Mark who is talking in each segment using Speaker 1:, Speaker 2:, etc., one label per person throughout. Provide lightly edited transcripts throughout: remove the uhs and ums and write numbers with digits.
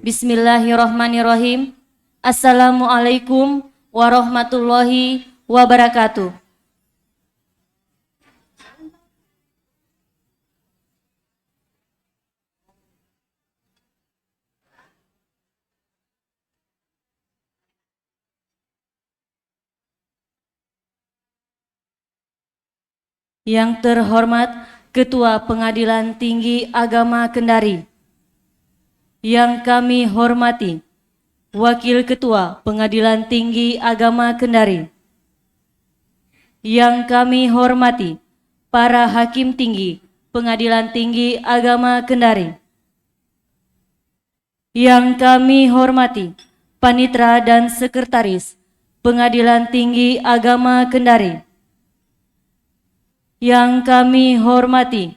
Speaker 1: Bismillahirrahmanirrahim. Assalamualaikum warahmatullahi wabarakatuh. Yang terhormat Ketua Pengadilan Tinggi Agama Kendari. Yang kami hormati Wakil Ketua Pengadilan Tinggi Agama Kendari. Yang kami hormati para Hakim Tinggi Pengadilan Tinggi Agama Kendari. Yang kami hormati Panitra dan Sekretaris Pengadilan Tinggi Agama Kendari. Yang kami hormati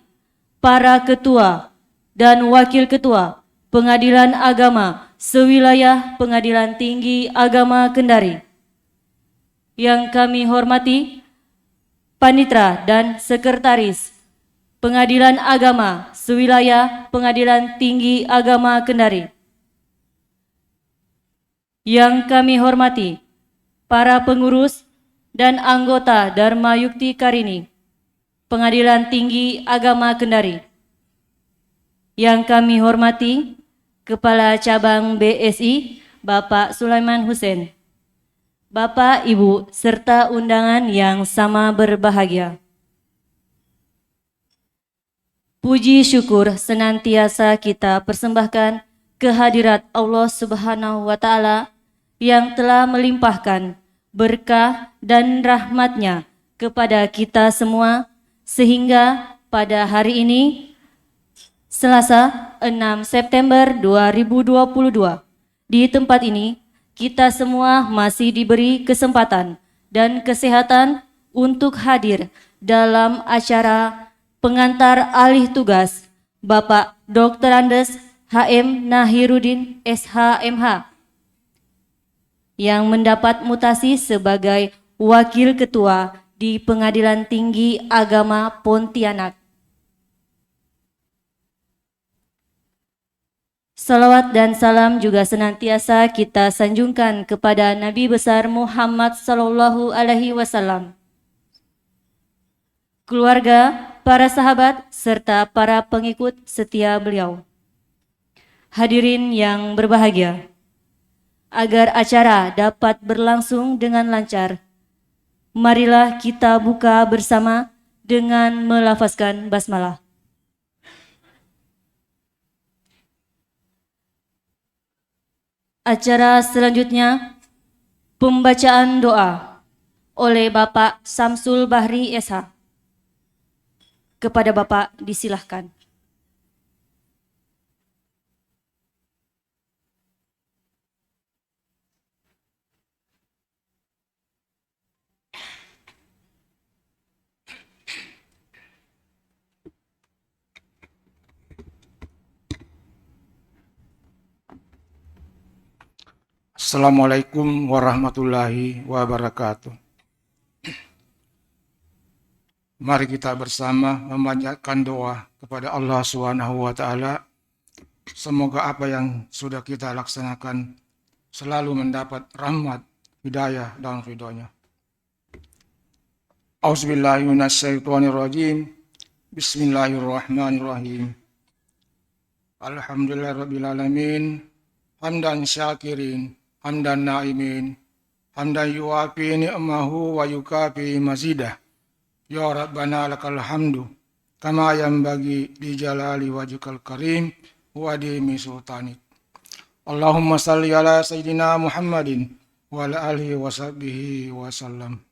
Speaker 1: para Ketua dan Wakil Ketua Pengadilan Agama sewilayah Pengadilan Tinggi Agama Kendari. Yang kami hormati Panitra dan Sekretaris Pengadilan Agama sewilayah Pengadilan Tinggi Agama Kendari. Yang kami hormati para pengurus dan anggota Dharma Yukti Karini Pengadilan Tinggi Agama Kendari. Yang kami hormati Kepala Cabang BSI Bapak Sulaiman Hussein, Bapak, Ibu, serta undangan yang sama berbahagia. Puji syukur senantiasa kita persembahkan kehadirat Allah Subhanahu wa Ta'ala yang telah melimpahkan berkah dan rahmat-Nya kepada kita semua, sehingga pada hari ini Selasa 6 September 2022 di tempat ini kita semua masih diberi kesempatan dan kesehatan untuk hadir dalam acara pengantar alih tugas Bapak Dr. Andes HM Nahiruddin SHMH yang mendapat mutasi sebagai Wakil Ketua di Pengadilan Tinggi Agama Pontianak. Salawat dan salam juga senantiasa kita sanjungkan kepada Nabi besar Muhammad sallallahu alaihi wasallam, keluarga, para sahabat, serta para pengikut setia beliau. Hadirin yang berbahagia, agar acara dapat berlangsung dengan lancar, marilah kita buka bersama dengan melafazkan basmalah. Acara selanjutnya, pembacaan doa oleh Bapak Samsul Bahri SH. Kepada Bapak disilahkan.
Speaker 2: Assalamualaikum warahmatullahi wabarakatuh. Mari kita bersama memanjatkan doa kepada Allah Subhanahu wa Ta'ala. Semoga apa yang sudah kita laksanakan selalu mendapat rahmat, hidayah, dan ridhonya. Auzubillahi minasyaitonirrajim. Bismillahirrahmanirrahim. Alhamdulillahirrabbilalamin. Hamdan syakirin, hamdan naimin, hamdan yuafi ni'mahu wa yukafi mazidah. Ya Rabbana lakal hamdu, kama yanbaghi li jalali wajhikal karim wa adimi sultanik. Allahumma salli ala Sayyidina Muhammadin wa ala alihi wa sahbihi wa sallam.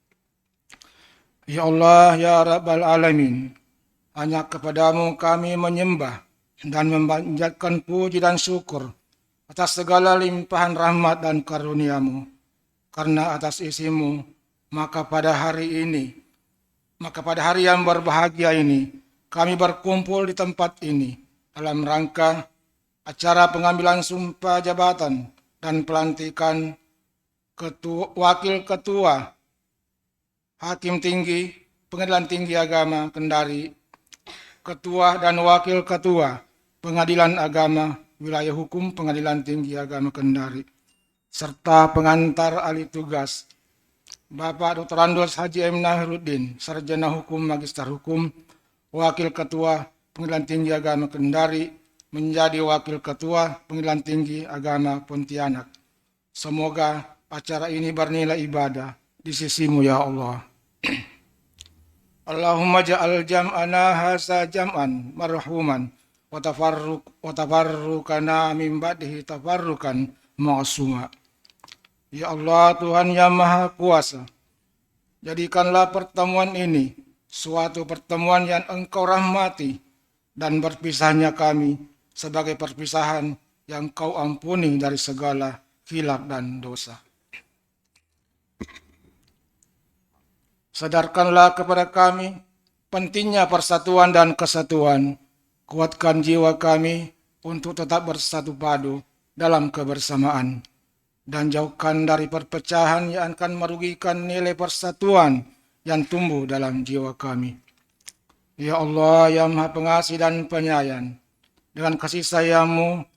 Speaker 2: Ya Allah, ya Rabbal Alamin, hanya kepadamu kami menyembah dan memanjatkan puji dan syukur atas segala limpahan rahmat dan karunia-Mu. Karena atas isi-Mu, maka pada hari yang berbahagia ini, kami berkumpul di tempat ini dalam rangka acara pengambilan sumpah jabatan dan pelantikan Wakil Ketua Hakim Tinggi Pengadilan Tinggi Agama Kendari, Ketua dan Wakil Ketua Pengadilan Agama Wilayah Hukum Pengadilan Tinggi Agama Kendari, serta pengantar ahli tugas Bapak Dr. Andos Haji M. Nahiruddin, Sarjana Hukum, Magister Hukum, Wakil Ketua Pengadilan Tinggi Agama Kendari, menjadi Wakil Ketua Pengadilan Tinggi Agama Pontianak. Semoga acara ini bernilai ibadah di sisimu ya Allah. Allahumma ja'al jam'ana hasa jam'an marhuman wa tafarrukana min ba'dihi tafarrukan ma'suma. Ya Allah, Tuhan yang Maha Kuasa, jadikanlah pertemuan ini suatu pertemuan yang Engkau rahmati, dan berpisahnya kami sebagai perpisahan yang Kau ampuni dari segala khilaf dan dosa. Sadarkanlah kepada kami pentingnya persatuan dan kesatuan. Kuatkan jiwa kami untuk tetap bersatu padu dalam kebersamaan, dan jauhkan dari perpecahan yang akan merugikan nilai persatuan yang tumbuh dalam jiwa kami. Ya Allah yang Maha Pengasih dan Penyayang, dengan kasih sayang-Mu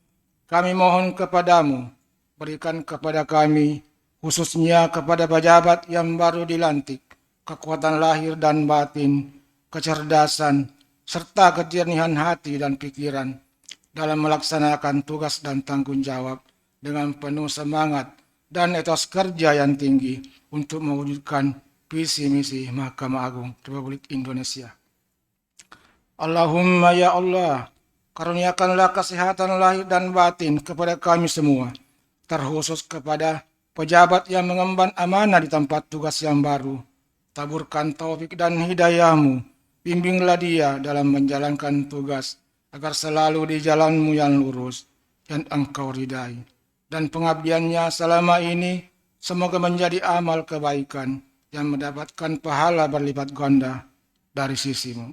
Speaker 2: kami mohon kepadamu, berikan kepada kami, khususnya kepada pejabat yang baru dilantik, kekuatan lahir dan batin, kecerdasan, serta kejernihan hati dan pikiran dalam melaksanakan tugas dan tanggung jawab dengan penuh semangat dan etos kerja yang tinggi untuk mewujudkan visi misi Mahkamah Agung Republik Indonesia. Allahumma ya Allah, karuniakanlah kesehatan lahir dan batin kepada kami semua, terkhusus kepada pejabat yang mengemban amanah di tempat tugas yang baru. Taburkan taufik dan hidayah-Mu, bimbinglah dia dalam menjalankan tugas, agar selalu di jalan-Mu yang lurus, yang Engkau ridai. Dan pengabdiannya selama ini semoga menjadi amal kebaikan yang mendapatkan pahala berlipat ganda dari sisi-Mu.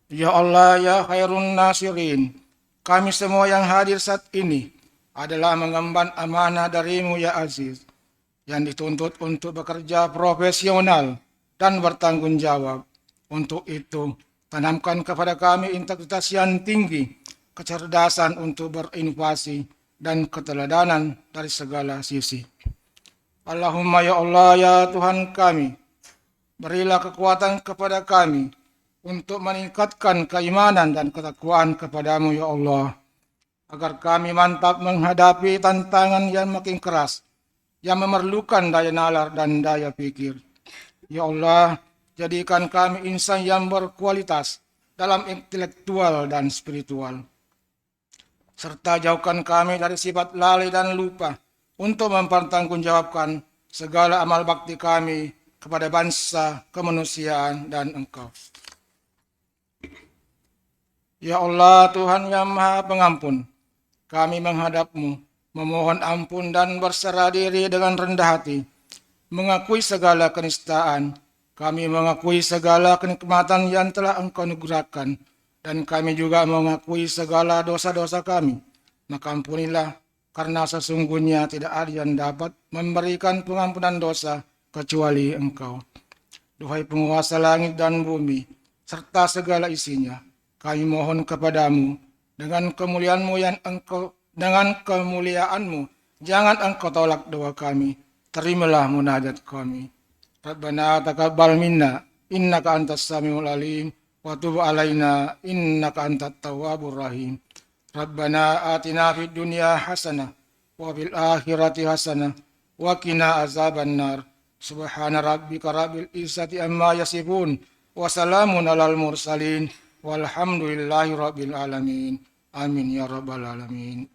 Speaker 2: Ya Allah, ya khairun nasirin, kami semua yang hadir saat ini adalah mengemban amanah dari-Mu ya Aziz, yang dituntut untuk bekerja profesional dan bertanggung jawab. Untuk itu, tanamkan kepada kami integritas yang tinggi, kecerdasan untuk berinovasi, dan keteladanan dari segala sisi. Allahumma ya Allah, ya Tuhan kami, berilah kekuatan kepada kami untuk meningkatkan keimanan dan ketakwaan kepadamu ya Allah, agar kami mantap menghadapi tantangan yang makin keras, yang memerlukan daya nalar dan daya pikir. Ya Allah, jadikan kami insan yang berkualitas dalam intelektual dan spiritual, serta jauhkan kami dari sifat lalai dan lupa untuk mempertanggungjawabkan segala amal bakti kami kepada bangsa, kemanusiaan, dan Engkau. Ya Allah, Tuhan yang Maha Pengampun, kami menghadap-Mu, memohon ampun dan berserah diri dengan rendah hati, mengakui segala kenistaan. Kami mengakui segala kenikmatan yang telah Engkau anugerahkan, dan kami juga mengakui segala dosa-dosa kami. Maka ampunilah, karena sesungguhnya tidak ada yang dapat memberikan pengampunan dosa kecuali Engkau. Duhai penguasa langit dan bumi, serta segala isinya, kami mohon kepadamu, dengan kemuliaan-Mu, jangan Engkau tolak doa kami. Terimalah munajat kami. Rabbana taqabbal minna, innaka antas samiul alim, wa tub alaina, innaka antat tawwabur rahim. Rabbana atina fid dunya hasanah, wa fil akhirati hasanah, wa qina azabannar. Subhana rabbika rabbil izzati amma yasifun, wa salamun alal mursalin, walhamdulillahi rabbil alamin. Amin ya rabbal alamin.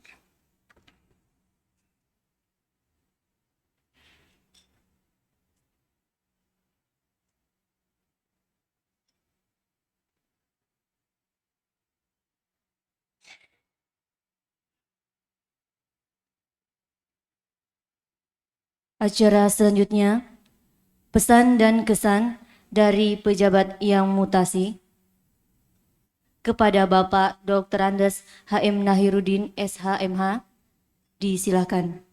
Speaker 1: Acara selanjutnya, pesan dan kesan dari pejabat yang mutasi kepada Bapak Dr. Andes HM Nahiruddin SHMH, disilakan.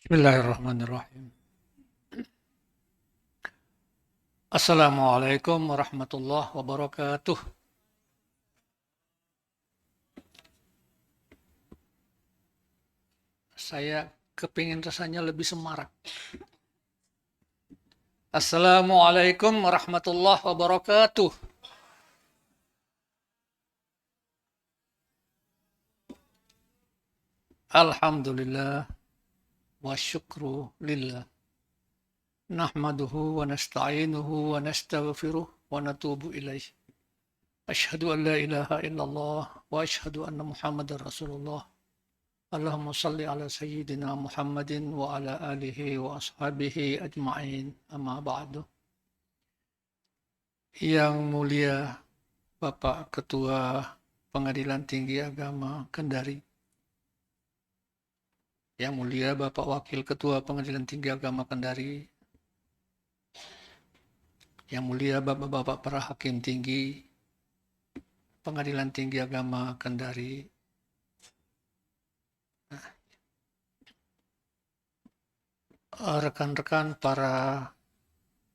Speaker 3: Bismillahirrahmanirrahim. Assalamualaikum warahmatullahi wabarakatuh. Saya kepingin rasanya lebih semarak. Assalamualaikum warahmatullahi wabarakatuh. Alhamdulillah wa syukru lillah. Nahmaduhu wa nasta'inuhu wa nastaghfiruh wa natubu ilaih. Asyhadu an la ilaha illallah wa asyhadu anna Muhammadar Rasulullah. Allahumma salli ala sayyidina Muhammadin wa ala alihi wa ashabihi ajma'in. Amma ba'du. Yang mulia Bapak Ketua Pengadilan Tinggi Agama Kendari, yang mulia Bapak Wakil Ketua Pengadilan Tinggi Agama Kendari, yang mulia Bapak-Bapak para Hakim Tinggi Pengadilan Tinggi Agama Kendari, rekan-rekan para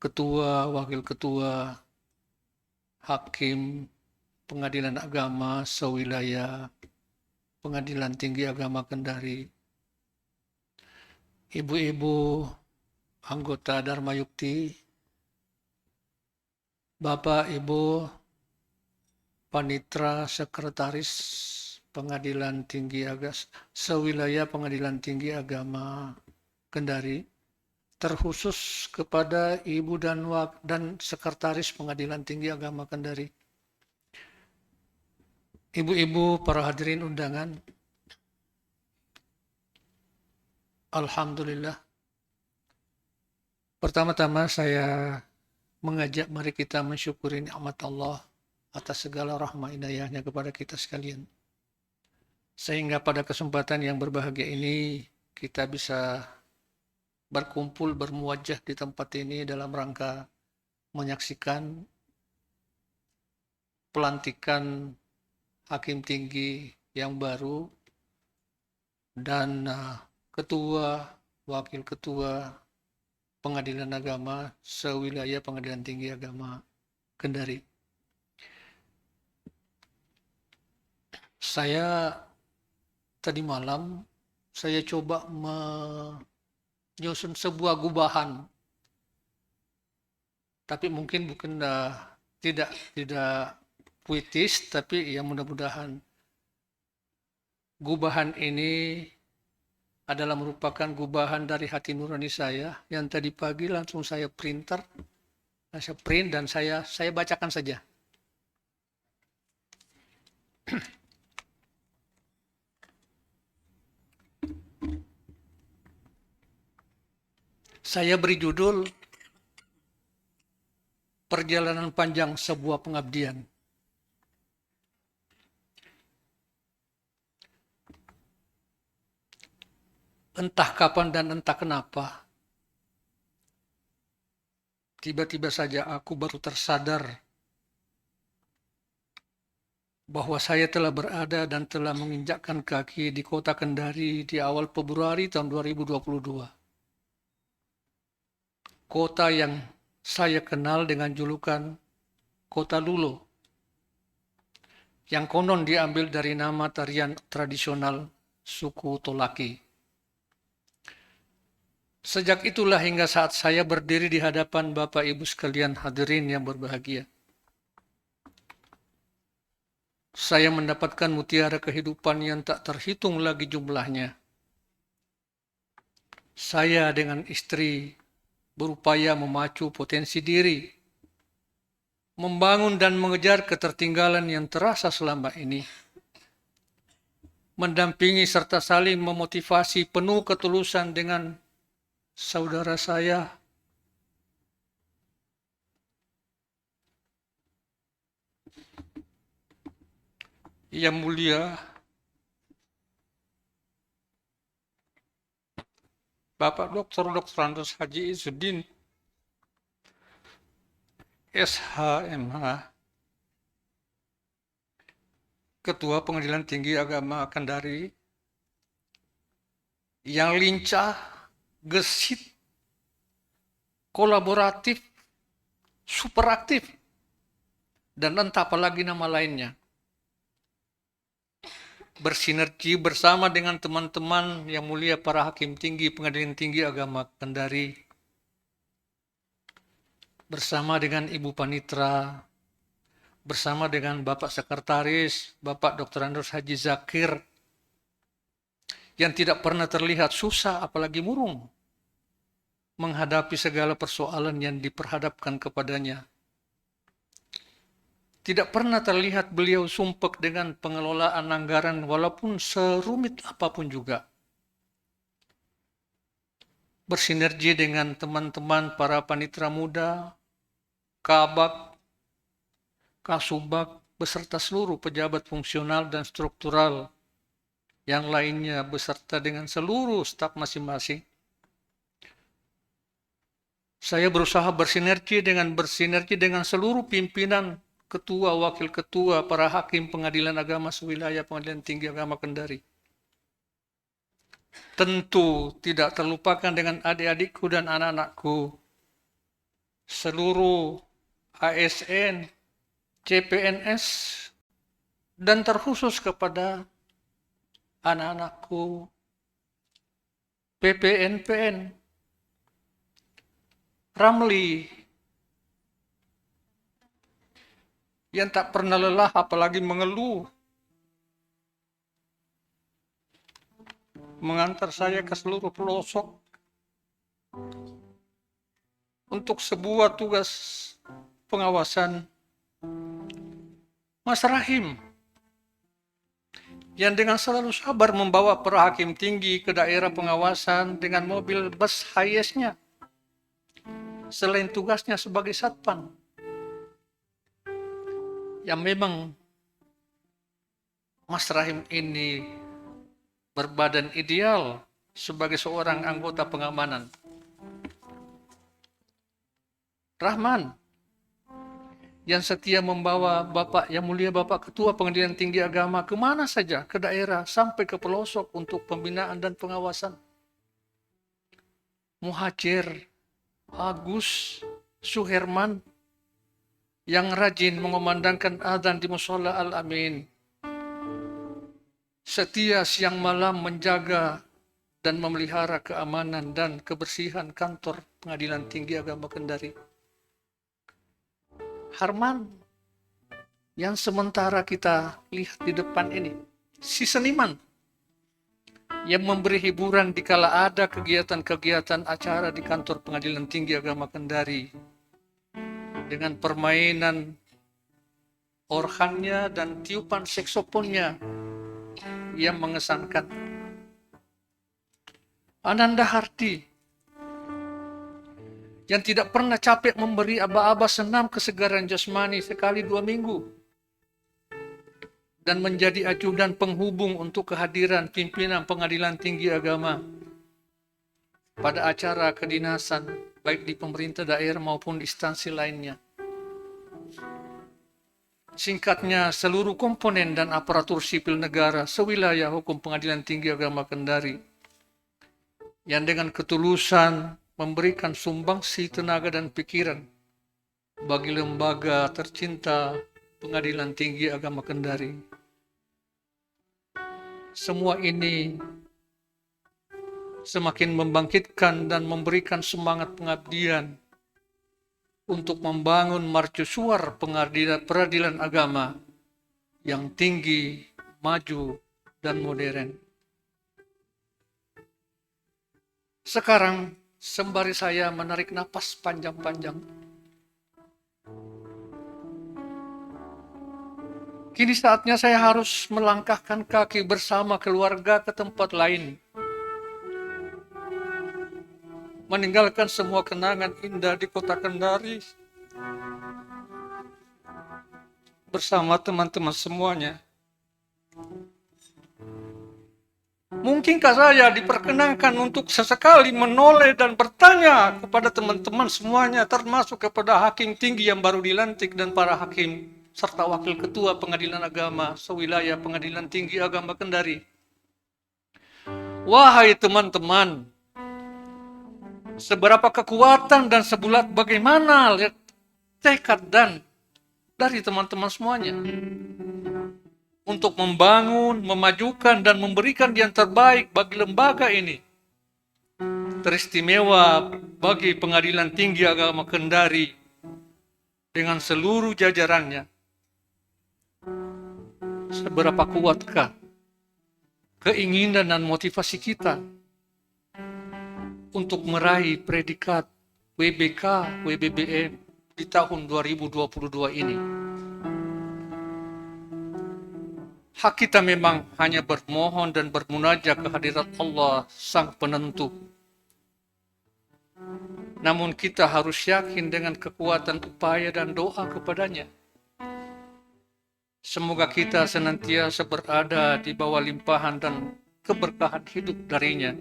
Speaker 3: ketua, wakil ketua, hakim Pengadilan Agama sewilayah Pengadilan Tinggi Agama Kendari, ibu-ibu anggota Dharma Yukti, Bapak Ibu Panitra Sekretaris Pengadilan Tinggi Agama sewilayah Pengadilan Tinggi Agama Kendari, terkhusus kepada Ibu dan Sekretaris Pengadilan Tinggi Agama Kendari, ibu-ibu para hadirin undangan, alhamdulillah. Pertama-tama saya mengajak mari kita mensyukuri nikmat Allah atas segala rahmah inayahnya kepada kita sekalian. Sehingga pada kesempatan yang berbahagia ini kita bisa berkumpul bermuajah di tempat ini dalam rangka menyaksikan pelantikan hakim tinggi yang baru dan ketua, wakil ketua Pengadilan Agama sewilayah Pengadilan Tinggi Agama Kendari. Saya tadi malam saya coba menyusun sebuah gubahan, tapi mungkin bukan tidak puitis, tapi ya mudah-mudahan gubahan ini adalah merupakan gubahan dari hati nurani saya yang tadi pagi langsung saya print dan saya bacakan saja. Saya beri judul Perjalanan Panjang Sebuah Pengabdian. Entah kapan dan entah kenapa, tiba-tiba saja aku baru tersadar bahwa saya telah berada dan telah menginjakkan kaki di kota Kendari di awal Februari tahun 2022. Kota yang saya kenal dengan julukan Kota Lulo, yang konon diambil dari nama tarian tradisional suku Tolaki. Sejak itulah hingga saat saya berdiri di hadapan Bapak Ibu sekalian hadirin yang berbahagia, saya mendapatkan mutiara kehidupan yang tak terhitung lagi jumlahnya. Saya dengan istri berupaya memacu potensi diri, membangun dan mengejar ketertinggalan yang terasa selama ini, mendampingi serta saling memotivasi penuh ketulusan dengan saudara saya yang mulia Bapak Dr. Andos Haji Izzuddin SHMH, Ketua Pengadilan Tinggi Agama Kendari, yang lincah, gesit, kolaboratif, superaktif, dan entah apalagi nama lainnya. Bersinergi bersama dengan teman-teman yang mulia para hakim tinggi Pengadilan Tinggi Agama Kendari, bersama dengan Ibu Panitra, bersama dengan Bapak Sekretaris, Bapak Dr. Andrus Haji Zakir, yang tidak pernah terlihat susah apalagi murung menghadapi segala persoalan yang diperhadapkan kepadanya. Tidak pernah terlihat beliau sumpek dengan pengelolaan anggaran walaupun serumit apapun juga. Bersinergi dengan teman-teman para panitera muda, Kabak, Kasubag, beserta seluruh pejabat fungsional dan struktural yang lainnya beserta dengan seluruh staf masing-masing. Saya berusaha bersinergi dengan seluruh pimpinan, ketua, wakil ketua, para hakim pengadilan agama sewilayah Pengadilan Tinggi Agama Kendari. Tentu tidak terlupakan dengan adik-adikku dan anak-anakku, seluruh ASN, CPNS, dan terkhusus kepada anak-anakku PPNPN, Ramli, yang tak pernah lelah apalagi mengeluh mengantar saya ke seluruh pelosok untuk sebuah tugas pengawasan. Mas Rahim, yang dengan selalu sabar membawa para hakim tinggi ke daerah pengawasan dengan mobil bus highest-nya, selain tugasnya sebagai satpam, yang memang Mas Rahim ini berbadan ideal sebagai seorang anggota pengamanan. Rahman, yang setia membawa Bapak yang mulia Bapak Ketua Pengadilan Tinggi Agama kemana saja, ke daerah sampai ke pelosok untuk pembinaan dan pengawasan. Muhajir, Agus, Suherman, yang rajin mengumandangkan adzan di Mushola Al-Amin, setia siang malam menjaga dan memelihara keamanan dan kebersihan kantor Pengadilan Tinggi Agama Kendari. Harman, yang sementara kita lihat di depan ini, si seniman yang memberi hiburan dikala ada kegiatan-kegiatan acara di kantor Pengadilan Tinggi Agama Kendari dengan permainan organnya dan tiupan seksofonnya yang mengesankan. Ananda Harti, yang tidak pernah capek memberi aba-aba senam kesegaran jasmani sekali 2 minggu dan menjadi ajudan penghubung untuk kehadiran pimpinan Pengadilan Tinggi Agama pada acara kedinasan baik di pemerintah daerah maupun instansi lainnya. Singkatnya, seluruh komponen dan aparatur sipil negara sewilayah hukum Pengadilan Tinggi Agama Kendari yang dengan ketulusan memberikan sumbangsi tenaga dan pikiran bagi lembaga tercinta Pengadilan Tinggi Agama Kendari. Semua ini semakin membangkitkan dan memberikan semangat pengabdian untuk membangun mercusuar peradilan agama yang tinggi, maju, dan modern. Sekarang, sembari saya menarik napas panjang-panjang, kini saatnya saya harus melangkahkan kaki bersama keluarga ke tempat lain, meninggalkan semua kenangan indah di kota Kendari bersama teman-teman semuanya. Mungkinkah saya diperkenankan untuk sesekali menoleh dan bertanya kepada teman-teman semuanya, termasuk kepada hakim tinggi yang baru dilantik dan para hakim, serta wakil ketua Pengadilan Agama sewilayah Pengadilan Tinggi Agama Kendari. Wahai teman-teman, seberapa kekuatan dan sebulat bagaimana tekad dan dari teman-teman semuanya untuk membangun, memajukan, dan memberikan yang terbaik bagi lembaga ini. Teristimewa bagi Pengadilan Tinggi Agama Kendari dengan seluruh jajarannya. Seberapa kuatkah keinginan dan motivasi kita untuk meraih predikat WBK, WBBM di tahun 2022 ini? Hak kita memang hanya bermohon dan bermunajat kehadirat Allah Sang Penentu. Namun kita harus yakin dengan kekuatan upaya dan doa kepadanya. Semoga kita senantiasa berada di bawah limpahan dan keberkahan hidup darinya.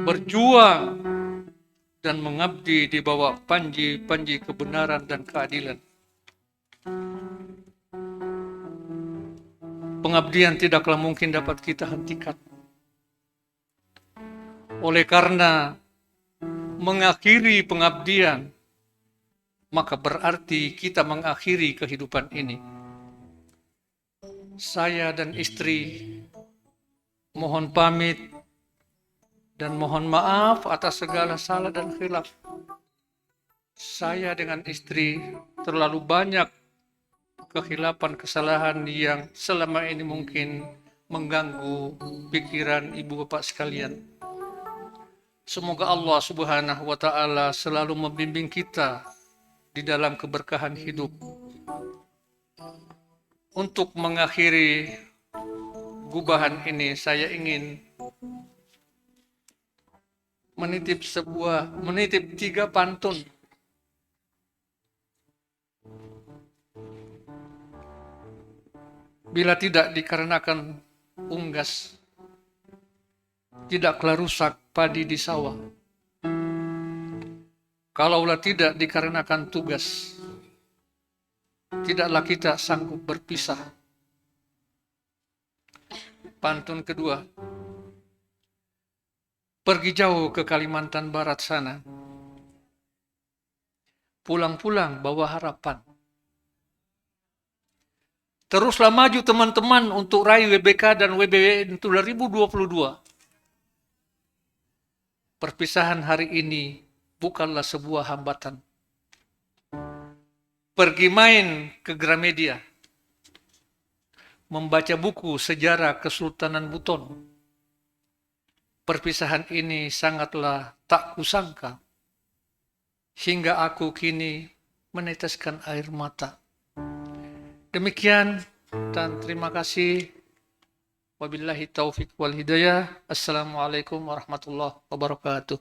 Speaker 3: Berjuang dan mengabdi di bawah panji-panji kebenaran dan keadilan. Pengabdian tidaklah mungkin dapat kita hentikan. Oleh karena mengakhiri pengabdian, maka berarti kita mengakhiri kehidupan ini. Saya dan istri mohon pamit dan mohon maaf atas segala salah dan khilaf. Saya dengan istri terlalu banyak kehilapan, kesalahan yang selama ini mungkin mengganggu pikiran ibu bapak sekalian. Semoga Allah Subhanahu wa Ta'ala selalu membimbing kita di dalam keberkahan hidup. Untuk mengakhiri gubahan ini, saya ingin menitip 3 pantun. Bila tidak dikarenakan unggas, tidaklah rusak padi di sawah. Kalaulah tidak dikarenakan tugas, tidaklah kita sanggup berpisah. Pantun kedua. Pergi jauh ke Kalimantan Barat sana. Pulang-pulang bawa harapan. Teruslah maju teman-teman untuk raih WBK dan WBW 2022. Perpisahan hari ini bukanlah sebuah hambatan. Pergi main ke Gramedia, membaca buku sejarah Kesultanan Buton. Perpisahan ini sangatlah tak kusangka, hingga aku kini meneteskan air mata. Demikian dan terima kasih. Wabillahi taufik wal hidayah. Assalamualaikum warahmatullahi wabarakatuh.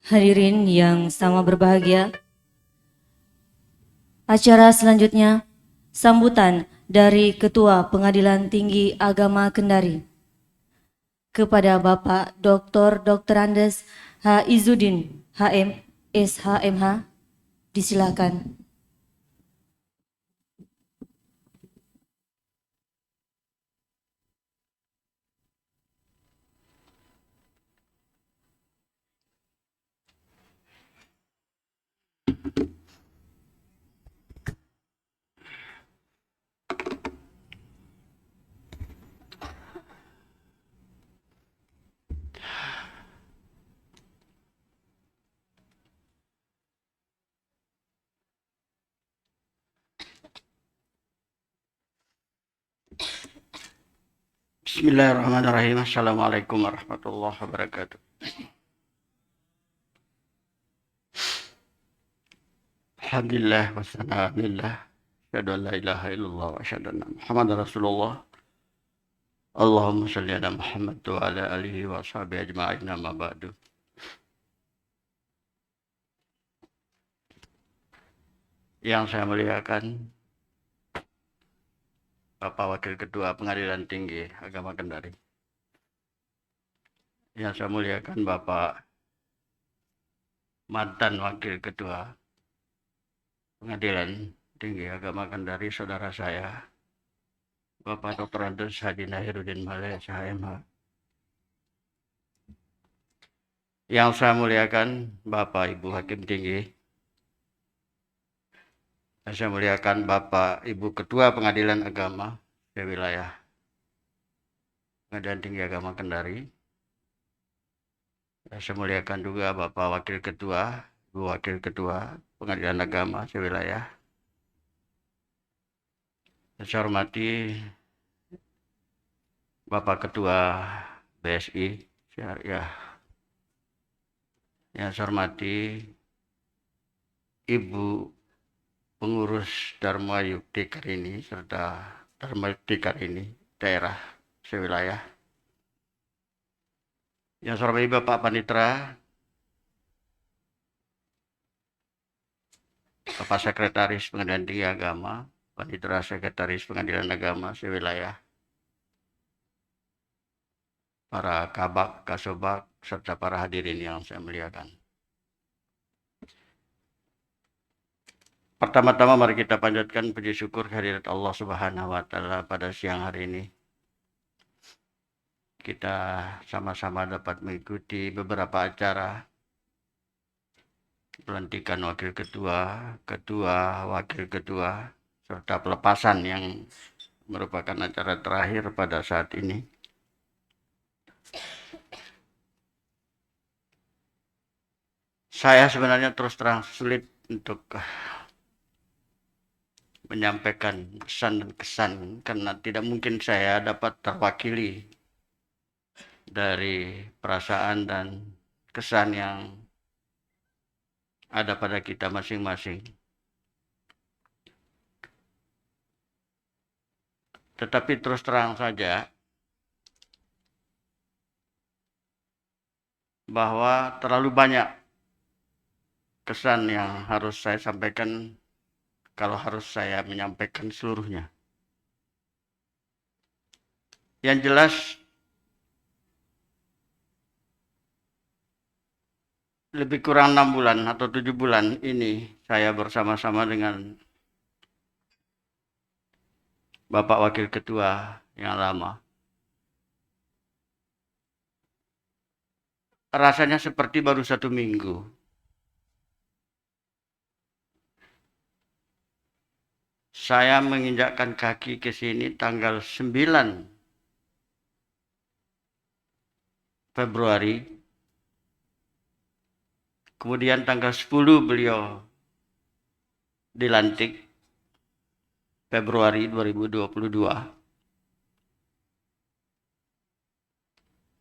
Speaker 1: Hadirin yang sama berbahagia, acara selanjutnya sambutan dari Ketua Pengadilan Tinggi Agama Kendari kepada Bapak Dr. Andes H. Izzuddin HM SHMH. Disilakan.
Speaker 4: Bismillahirrahmanirrahim. Assalamualaikum warahmatullahi wabarakatuh. Alhamdulillah wassalhamdulillah. Asyhadu an la ilaha illallah wa asyhadu anna Muhammadar Rasulullah. Allahumma shalli ala Muhammad wa ala alihi wa sahbihi ajma'in amma ba'du. Yang saya muliakan Bapak Wakil Ketua Pengadilan Tinggi Agama Kendari. Yang saya muliakan Bapak mantan Wakil Ketua Pengadilan Tinggi Agama Kendari, saudara saya, Bapak Dr. Andes Haji Nahiruddin Maleh, SHMH. Yang saya muliakan Bapak Ibu Hakim Tinggi. Yang saya muliakan Bapak Ibu Ketua Pengadilan Agama Wilayah Pengadilan Tinggi Agama Kendari. Yang saya muliakan juga Bapak Wakil Ketua, Ibu Wakil Ketua Pengadilan Agama Sewilayah. Yang saya hormati Bapak Ketua BSI Syariah. Yang saya hormati Ibu Pengurus Dharma Yukti Karini serta Dharma Yukti Karini daerah sewilayah. Yang saya hormati Bapak Panitra, Bapak Sekretaris Pengadilan Tinggi Agama, Panitra Sekretaris Pengadilan Agama sewilayah, para kabak, kasobak, serta para hadirin yang saya muliakan. Pertama-tama mari kita panjatkan puji syukur kehadirat Allah Subhanahu wa Ta'ala pada siang hari ini. Kita sama-sama dapat mengikuti beberapa acara pelantikan wakil ketua, ketua, wakil ketua, serta pelepasan yang merupakan acara terakhir pada saat ini. Saya sebenarnya terus terang sulit untuk menyampaikan pesan dan kesan karena tidak mungkin saya dapat terwakili dari perasaan dan kesan yang ada pada kita masing-masing. Tetapi terus terang saja bahwa terlalu banyak kesan yang harus saya sampaikan kalau harus saya menyampaikan seluruhnya. Yang jelas lebih kurang 6 bulan atau 7 bulan ini saya bersama-sama dengan Bapak Wakil Ketua yang lama. Rasanya seperti baru 1 minggu. Saya menginjakkan kaki ke sini tanggal 9 Februari. Kemudian tanggal 10 beliau dilantik, Februari 2022.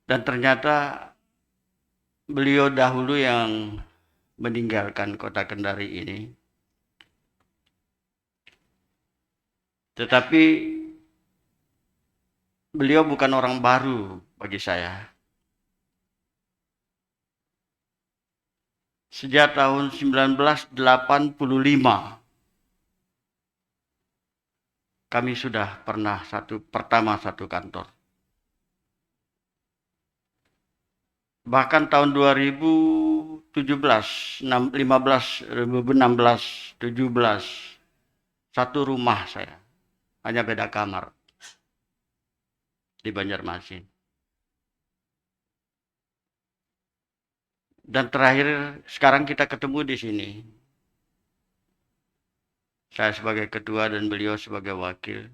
Speaker 4: Dan ternyata beliau dahulu yang meninggalkan kota Kendari ini. Tetapi beliau bukan orang baru bagi saya. Sejak tahun 1985 kami sudah pernah satu kantor. Bahkan tahun 2017, 2016, 2017 satu rumah saya. Hanya beda kamar di Banjarmasin. Dan terakhir sekarang kita ketemu di sini. Saya sebagai ketua dan beliau sebagai wakil.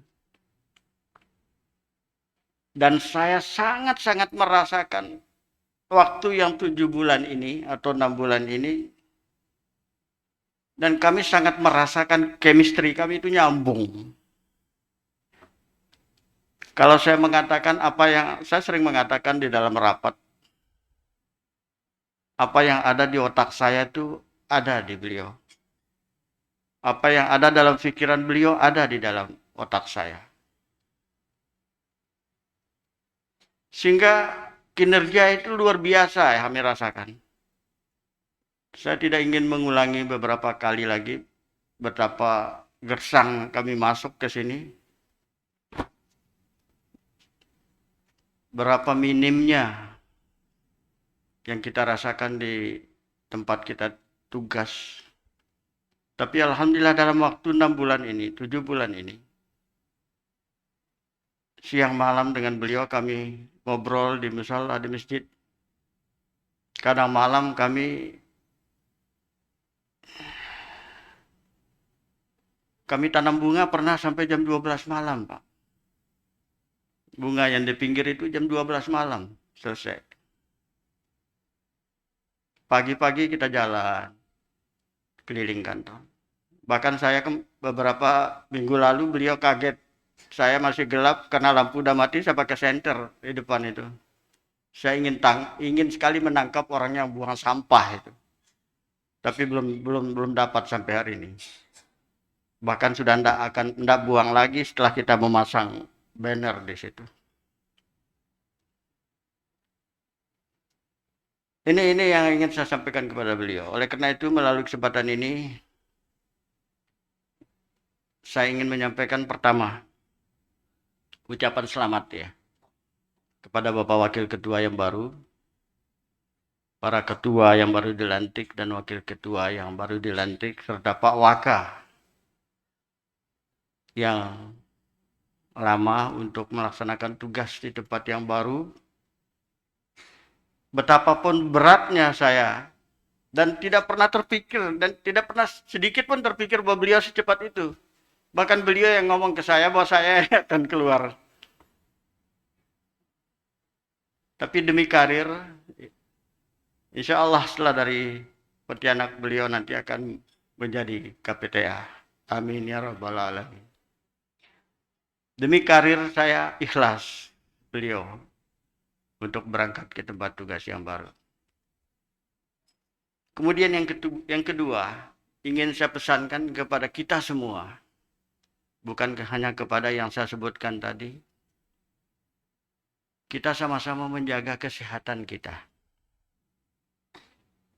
Speaker 4: Dan saya sangat-sangat merasakan waktu yang 7 bulan ini atau 6 bulan ini. Dan kami sangat merasakan chemistry kami itu nyambung. Kalau saya mengatakan saya sering mengatakan di dalam rapat, apa yang ada di otak saya itu ada di beliau. Apa yang ada dalam pikiran beliau ada di dalam otak saya. Sehingga kinerja itu luar biasa kami rasakan. Saya tidak ingin mengulangi beberapa kali lagi betapa gersang kami masuk ke sini. Berapa minimnya yang kita rasakan di tempat kita tugas. Tapi alhamdulillah dalam waktu 6 bulan ini, 7 bulan ini, siang malam dengan beliau kami ngobrol di musala, di masjid. Kadang malam kami tanam bunga pernah sampai jam 12 malam, Pak. Bunga yang di pinggir itu jam 12 malam selesai. Pagi-pagi kita jalan keliling kantor. Bahkan saya beberapa minggu lalu beliau kaget. Saya masih gelap karena lampu udah mati, saya pakai senter di depan itu. Saya ingin sekali menangkap orang yang buang sampah itu. Tapi belum dapat sampai hari ini. Bahkan sudah tidak buang lagi setelah kita memasang banner di situ. Ini yang ingin saya sampaikan kepada beliau. Oleh karena itu melalui kesempatan ini saya ingin menyampaikan pertama ucapan selamat ya kepada Bapak Wakil Ketua yang baru, para ketua yang baru dilantik dan wakil ketua yang baru dilantik, serta Pak Waka yang lama untuk melaksanakan tugas di tempat yang baru. Betapapun beratnya saya dan tidak pernah terpikir dan tidak pernah sedikit pun terpikir bahwa beliau secepat itu. Bahkan beliau yang ngomong ke saya bahwa saya akan keluar. Tapi demi karir, insya Allah setelah dari Pontianak beliau nanti akan menjadi KPTA. Amin ya rabbal alamin. Demi karir saya ikhlas beliau untuk berangkat ke tempat tugas yang baru. Kemudian yang kedua, ingin saya pesankan kepada kita semua, bukan hanya kepada yang saya sebutkan tadi, kita sama-sama menjaga kesehatan kita.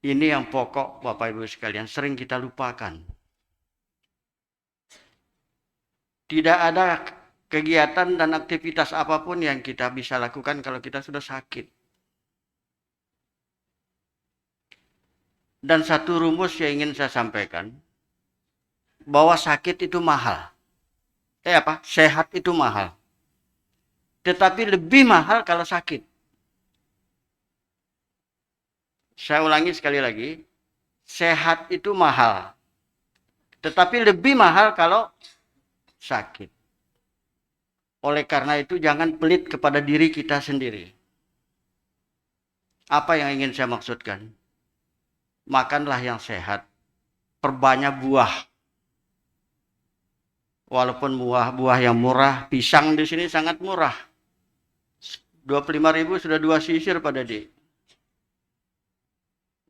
Speaker 4: Ini yang pokok Bapak Ibu sekalian, sering kita lupakan. Tidak ada kegiatan dan aktivitas apapun yang kita bisa lakukan kalau kita sudah sakit. Dan satu rumus yang ingin saya sampaikan, bahwa sakit itu mahal. Sehat itu mahal. Tetapi lebih mahal kalau sakit. Saya ulangi sekali lagi, sehat itu mahal. Tetapi lebih mahal kalau sakit. Oleh karena itu jangan pelit kepada diri kita sendiri. Apa yang ingin saya maksudkan? Makanlah yang sehat. Perbanyak buah. Walaupun buah yang murah, pisang di sini sangat murah. 25.000 sudah 2 sisir pada di.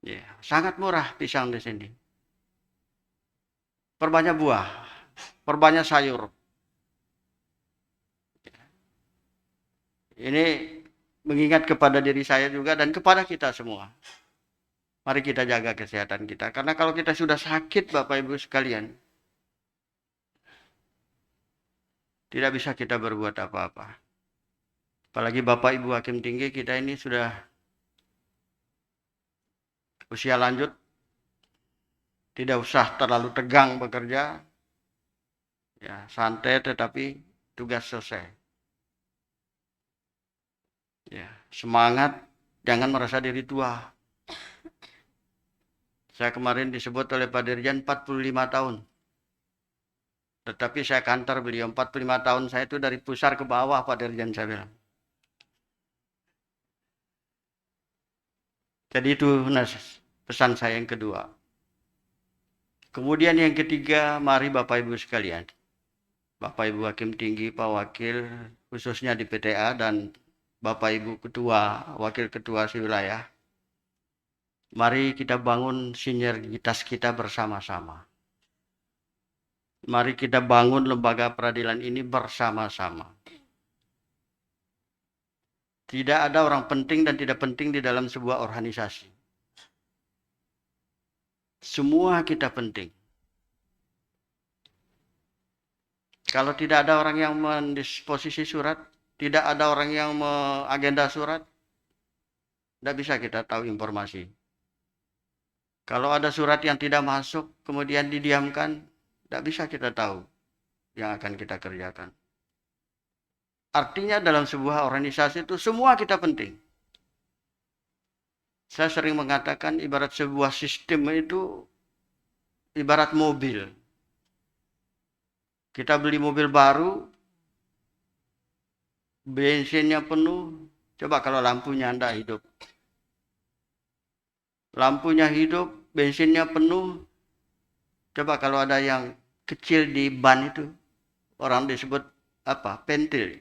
Speaker 4: Ya, sangat murah pisang di sini. Perbanyak buah, perbanyak sayur. Ini mengingat kepada diri saya juga dan kepada kita semua. Mari kita jaga kesehatan kita. Karena kalau kita sudah sakit Bapak Ibu sekalian, tidak bisa kita berbuat apa-apa. Apalagi Bapak Ibu Hakim Tinggi kita ini sudah usia lanjut. Tidak usah terlalu tegang bekerja. Ya, santai tetapi tugas selesai. Ya, semangat, jangan merasa diri tua. Saya kemarin disebut oleh Pak Dirjen 45 tahun. Tetapi saya kantor beliau 45 tahun saya itu dari pusar ke bawah Pak Dirjen saya bilang. Jadi itu pesan saya yang kedua. Kemudian yang ketiga, mari Bapak Ibu sekalian. Bapak Ibu Hakim Tinggi, Pak Wakil, khususnya di PTA dan Bapak Ibu Ketua, Wakil Ketua Wilayah. Mari kita bangun sinergitas kita bersama-sama. Mari kita bangun lembaga peradilan ini bersama-sama. Tidak ada orang penting dan tidak penting di dalam sebuah organisasi. Semua kita penting. Kalau tidak ada orang yang mendisposisi surat, tidak ada orang yang mengagenda surat, tidak bisa kita tahu informasi. Kalau ada surat yang tidak masuk, kemudian didiamkan, tidak bisa kita tahu yang akan kita kerjakan. Artinya dalam sebuah organisasi itu semua kita penting. Saya sering mengatakan ibarat sebuah sistem itu ibarat mobil. Kita beli mobil baru, bensinnya penuh, coba kalau lampunya tidak hidup. Lampunya hidup, bensinnya penuh, coba kalau ada yang kecil di ban itu, orang disebut apa? Pentil.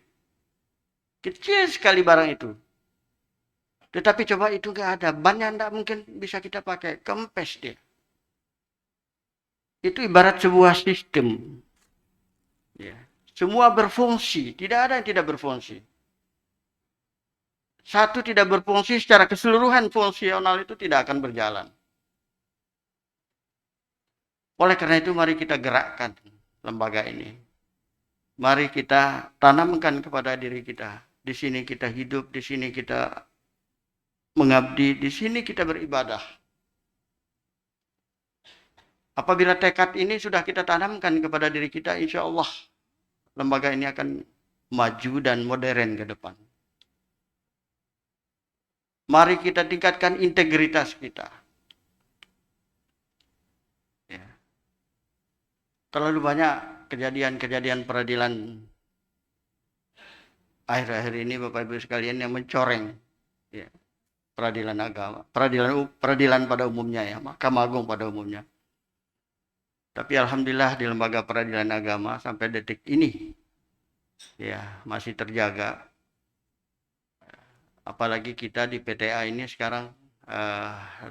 Speaker 4: Kecil sekali barang itu. Tetapi coba itu nggak ada, bannya tidak mungkin bisa kita pakai, kempes dia. Itu ibarat sebuah sistem. Ya. Semua berfungsi, tidak ada yang tidak berfungsi. Satu tidak berfungsi secara keseluruhan fungsional itu tidak akan berjalan. Oleh karena itu mari kita gerakkan lembaga ini. Mari kita tanamkan kepada diri kita. Di sini kita hidup, di sini kita mengabdi, di sini kita beribadah. Apabila tekad ini sudah kita tanamkan kepada diri kita, insya Allah lembaga ini akan maju dan modern ke depan. Mari kita tingkatkan integritas kita. Ya. Terlalu banyak kejadian-kejadian peradilan akhir-akhir ini Bapak Ibu sekalian yang mencoreng ya, peradilan agama, peradilan pada umumnya ya, Mahkamah Agung pada umumnya. Tapi alhamdulillah di lembaga peradilan agama sampai detik ini ya masih terjaga. Apalagi kita di PTA ini sekarang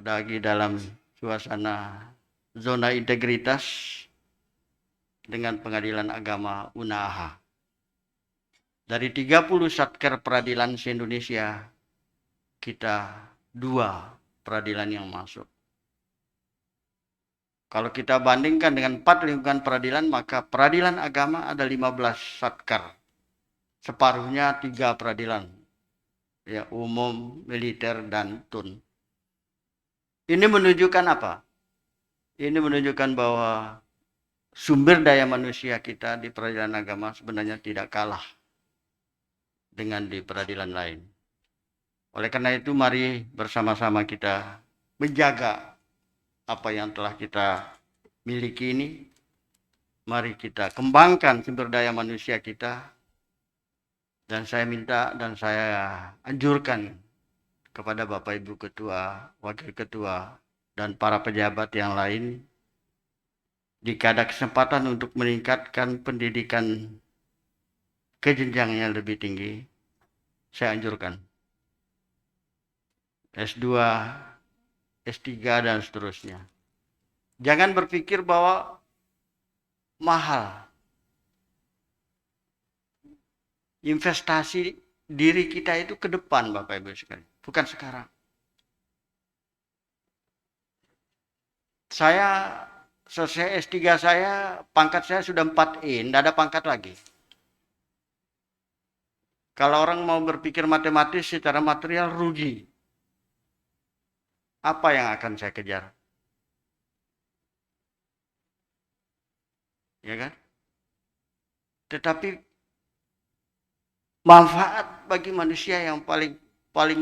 Speaker 4: lagi dalam suasana zona integritas dengan pengadilan agama UNAHA. Dari 30 satker peradilan se-Indonesia, kita 2 peradilan yang masuk. Kalau kita bandingkan dengan 4 lingkungan peradilan, maka peradilan agama ada 15 satker. Separuhnya 3 peradilan. Ya, umum, militer, dan tun. Ini menunjukkan apa? Ini menunjukkan bahwa sumber daya manusia kita di peradilan agama sebenarnya tidak kalah dengan di peradilan lain. Oleh karena itu mari bersama-sama kita menjaga apa yang telah kita miliki ini. Mari kita kembangkan sumber daya manusia kita. Dan saya minta dan saya anjurkan kepada Bapak Ibu Ketua, Wakil Ketua, dan para pejabat yang lain, jika ada kesempatan untuk meningkatkan pendidikan ke jenjang yang lebih tinggi, saya anjurkan. S2, S3, dan seterusnya. Jangan berpikir bahwa mahal. Investasi diri kita itu ke depan, Bapak Ibu sekalian, bukan sekarang. Saya selesai S3 saya, pangkat saya sudah 4E, tidak ada pangkat lagi. Kalau orang mau berpikir matematis secara material rugi. Apa yang akan saya kejar? Ya kan? Tetapi manfaat bagi manusia yang paling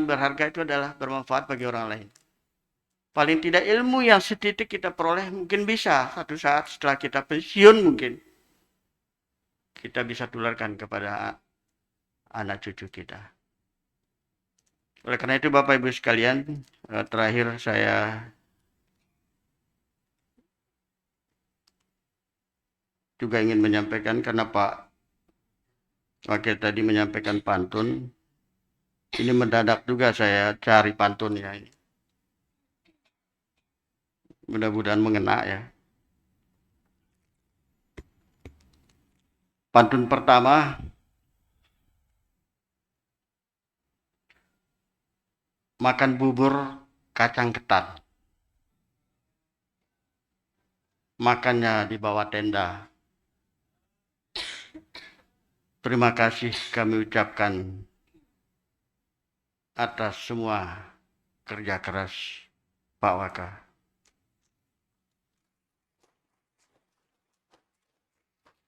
Speaker 4: berharga itu adalah bermanfaat bagi orang lain. Paling tidak ilmu yang setitik kita peroleh mungkin bisa satu saat setelah kita pensiun mungkin kita bisa tularkan kepada anak cucu kita. Oleh karena itu Bapak Ibu sekalian, terakhir saya juga ingin menyampaikan karena Pak Wakil tadi menyampaikan pantun. Ini mendadak juga saya cari pantunnya ini. Mudah-mudahan mengena ya. Pantun pertama, makan bubur kacang ketan. Makannya di bawah tenda. Terima kasih kami ucapkan atas semua kerja keras Pak Waka.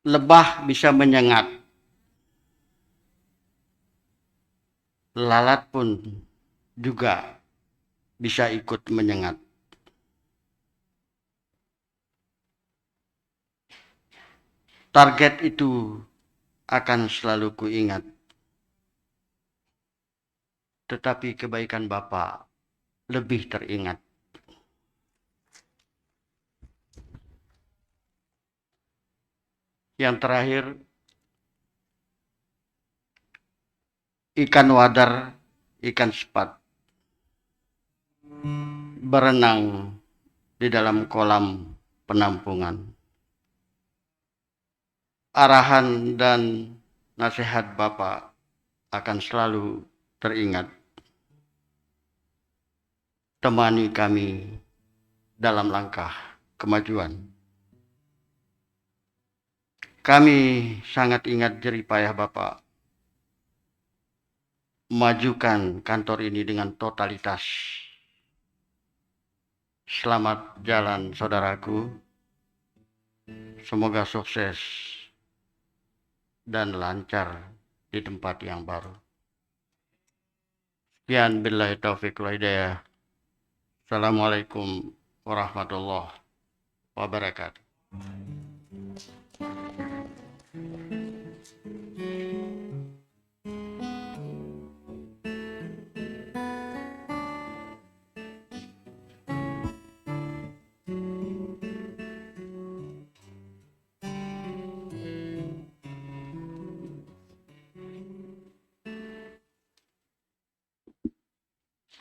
Speaker 4: Lebah bisa menyengat. Lalat pun juga bisa ikut menyengat. Target itu akan selalu kuingat. Tetapi kebaikan Bapak lebih teringat. Yang terakhir, ikan wadar, ikan sepat berenang di dalam kolam penampungan. Arahan dan nasihat Bapak akan selalu teringat. Temani kami dalam langkah kemajuan. Kami sangat ingat jerih payah Bapak majukan kantor ini dengan totalitas. Selamat jalan saudaraku. Semoga sukses dan lancar di tempat yang baru. Sekian, billahi taufiq wal hidayah. Assalamualaikum warahmatullahi wabarakatuh.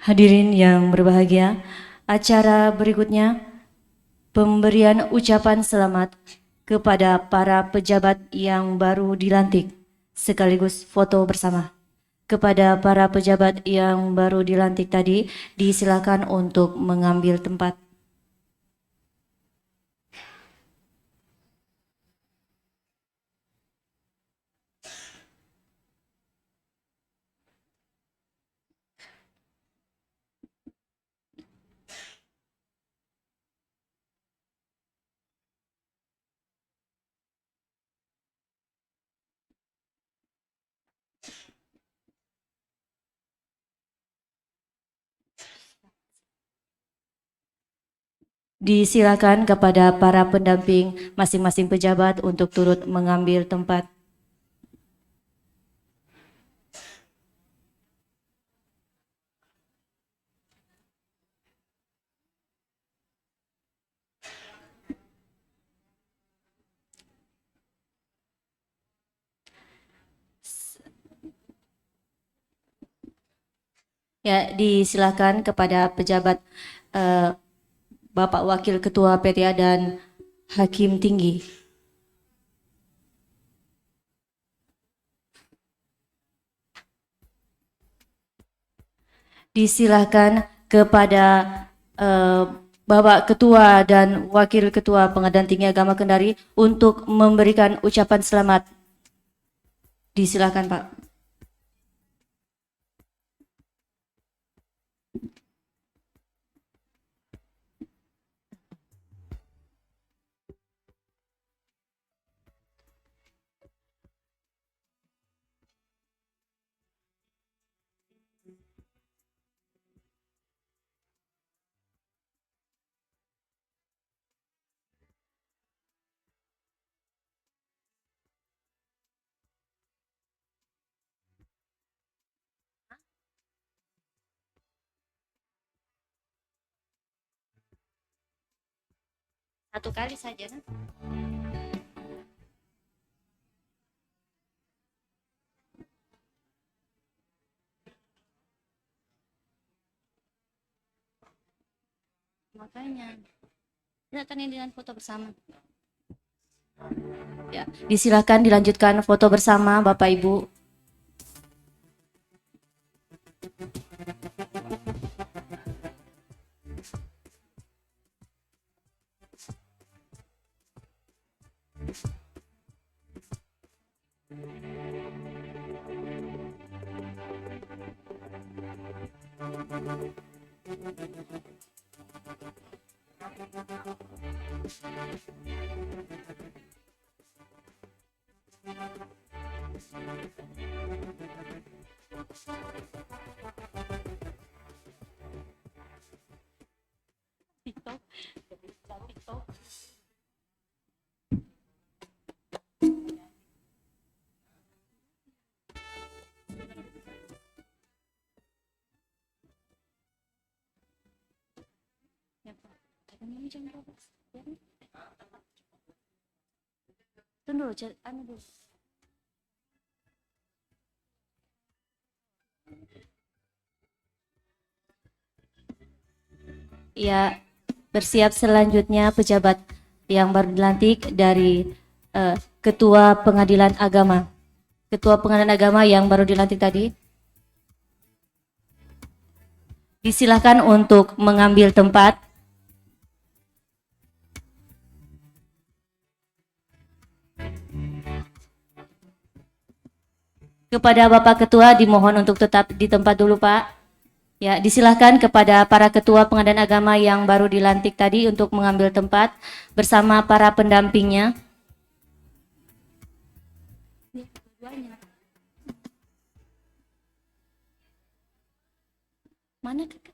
Speaker 1: Hadirin yang berbahagia, acara berikutnya pemberian ucapan selamat kepada para pejabat yang baru dilantik, sekaligus foto bersama. Kepada para pejabat yang baru dilantik tadi, disilakan untuk mengambil tempat. Disilakan kepada para pendamping masing-masing pejabat untuk turut mengambil tempat. Ya, disilakan kepada pejabat Bapak Wakil Ketua PTA dan Hakim Tinggi. Disilakan kepada Bapak Ketua dan Wakil Ketua Pengadilan Tinggi Agama Kendari untuk memberikan ucapan selamat. Disilakan, Pak. Satu kali saja. Makanya, lihat kan ini dengan foto bersama. Ya, disilakan dilanjutkan foto bersama Bapak Ibu. Tunggu, anu dulu. Ya, bersiap selanjutnya pejabat yang baru dilantik dari Ketua Pengadilan Agama. Ketua Pengadilan Agama yang baru dilantik tadi. Disilahkan untuk mengambil tempat. Kepada Bapak Ketua dimohon untuk tetap di tempat dulu, Pak. Ya, disilahkan kepada para ketua pengadilan agama yang baru dilantik tadi untuk mengambil tempat bersama para pendampingnya. Mana kakak?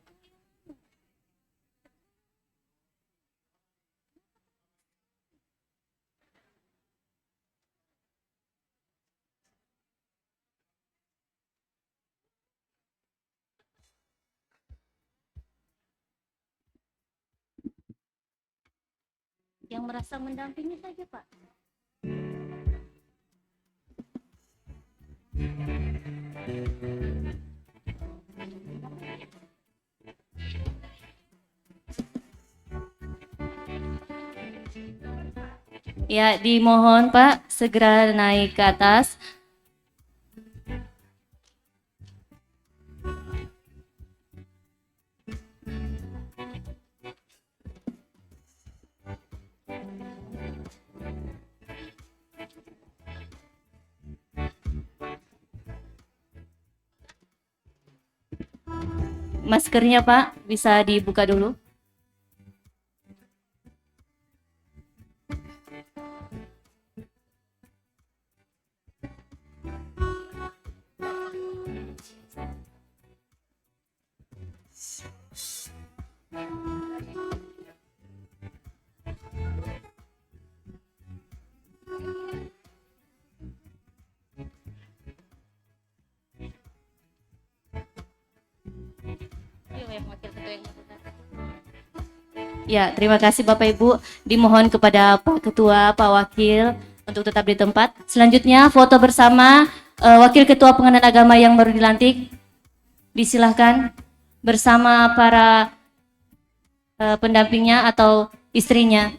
Speaker 1: Yang merasa mendampingi saja, Pak. Ya, dimohon Pak segera naik ke atas. Maskernya Pak bisa dibuka dulu. Ya, terima kasih Bapak Ibu. Dimohon kepada Pak Ketua, Pak Wakil untuk tetap di tempat. Selanjutnya foto bersama Wakil Ketua Pengadilan Agama yang baru dilantik. Disilahkan bersama para pendampingnya atau istrinya.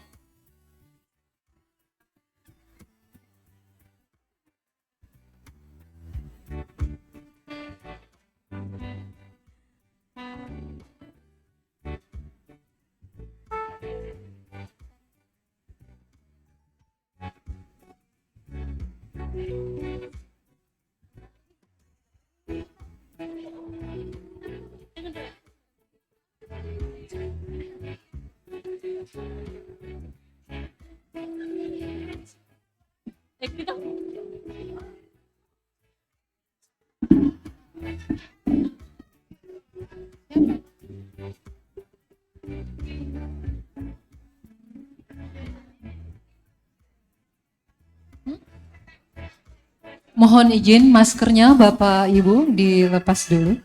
Speaker 5: Mohon izin maskernya Bapak Ibu dilepas dulu.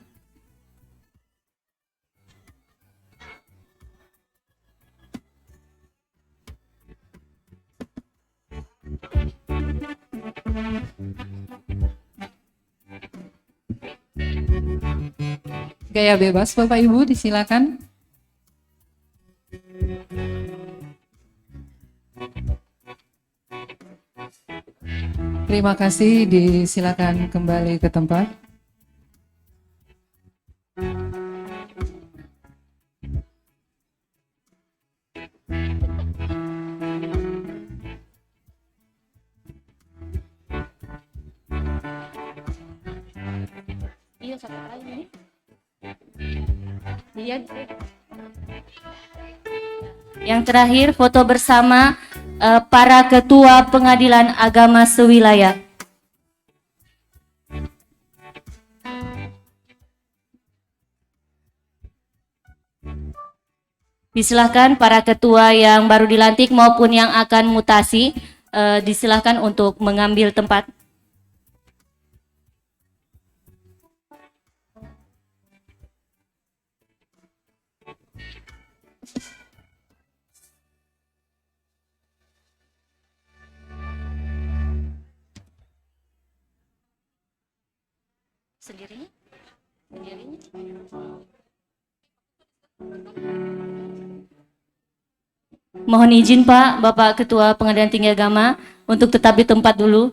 Speaker 5: Gaya bebas Bapak Ibu disilakan. Terima kasih, disilakan kembali ke tempat.
Speaker 1: Iya, satu kali ini. Iya. Yang terakhir, foto bersama para ketua pengadilan agama sewilayah. Disilahkan para ketua yang baru dilantik maupun yang akan mutasi, disilahkan untuk mengambil tempat. Sendirinya? Sendirinya? Mohon izin Pak, Bapak Ketua Pengadilan Tinggi Agama untuk tetap di tempat dulu.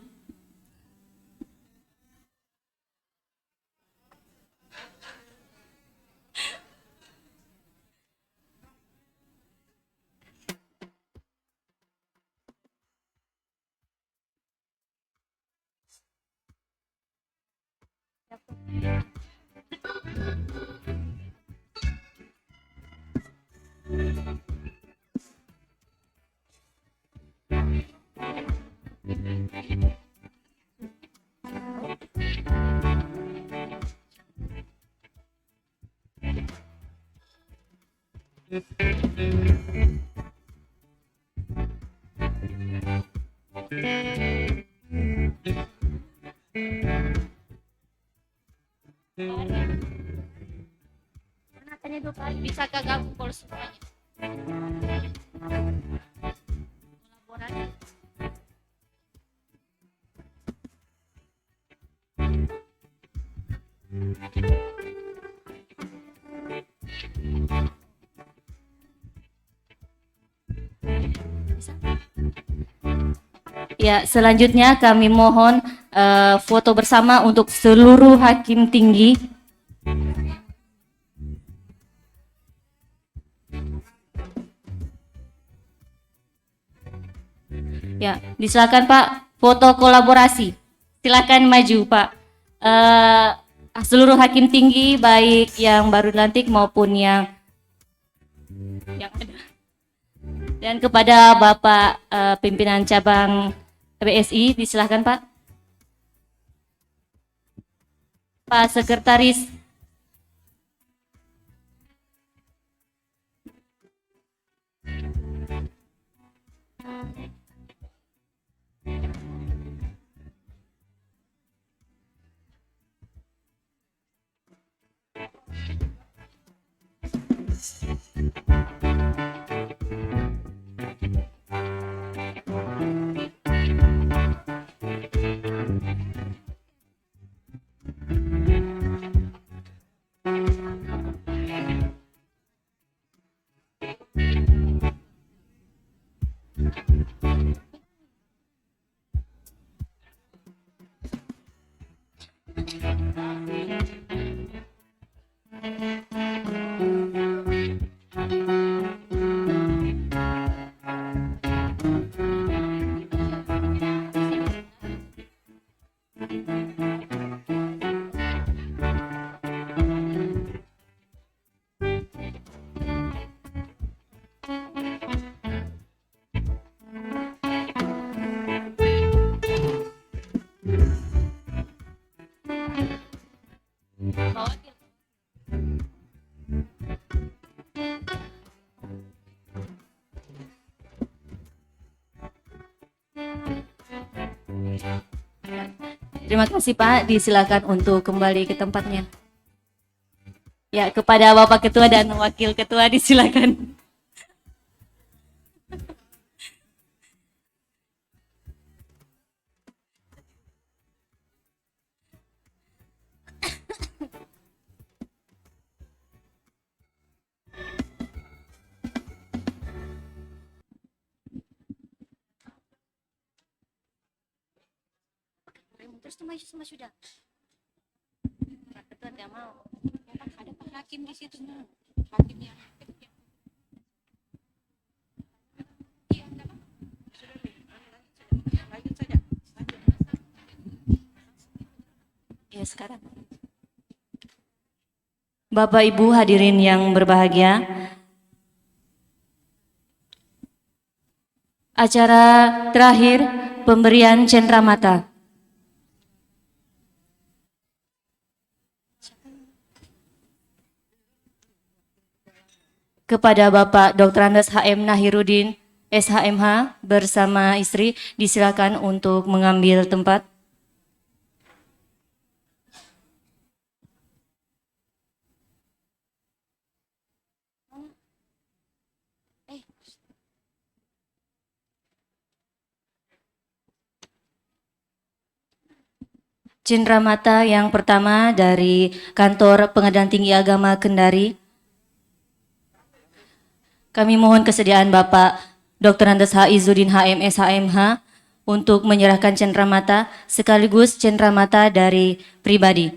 Speaker 1: Tanya 2 kali, bisa gabung kalau semuanya. Kolaborasi. Bisa? Ya, selanjutnya kami mohon foto bersama untuk seluruh hakim tinggi. Ya, disilakan Pak, foto kolaborasi. Silakan maju Pak. Seluruh hakim tinggi baik yang baru dilantik maupun yang ada. Dan kepada Bapak pimpinan cabang PSI, disilakan Pak. Pak Sekretaris. Terima kasih Pak, disilakan untuk kembali ke tempatnya. Ya, kepada Bapak Ketua dan Wakil Ketua disilakan. Terus tuh semua sudah. Ketua tidak mau.
Speaker 6: Ada Pak Hakim di situ. Hakim yang iya, enggak apa-apa. Sudah nih. Lanjut saja. Lanjut.
Speaker 1: Ya sekarang. Bapak Ibu hadirin yang berbahagia, acara terakhir pemberian cenderamata. Kepada Bapak Dr. Andes HM Nahirudin, SHMH bersama istri, disilakan untuk mengambil tempat. Cenderamata yang pertama dari Kantor Pengadilan Tinggi Agama Kendari. Kami mohon kesediaan Bapak Dr. Andes H. Izzuddin HM SHMH untuk menyerahkan cenderamata sekaligus cenderamata dari pribadi.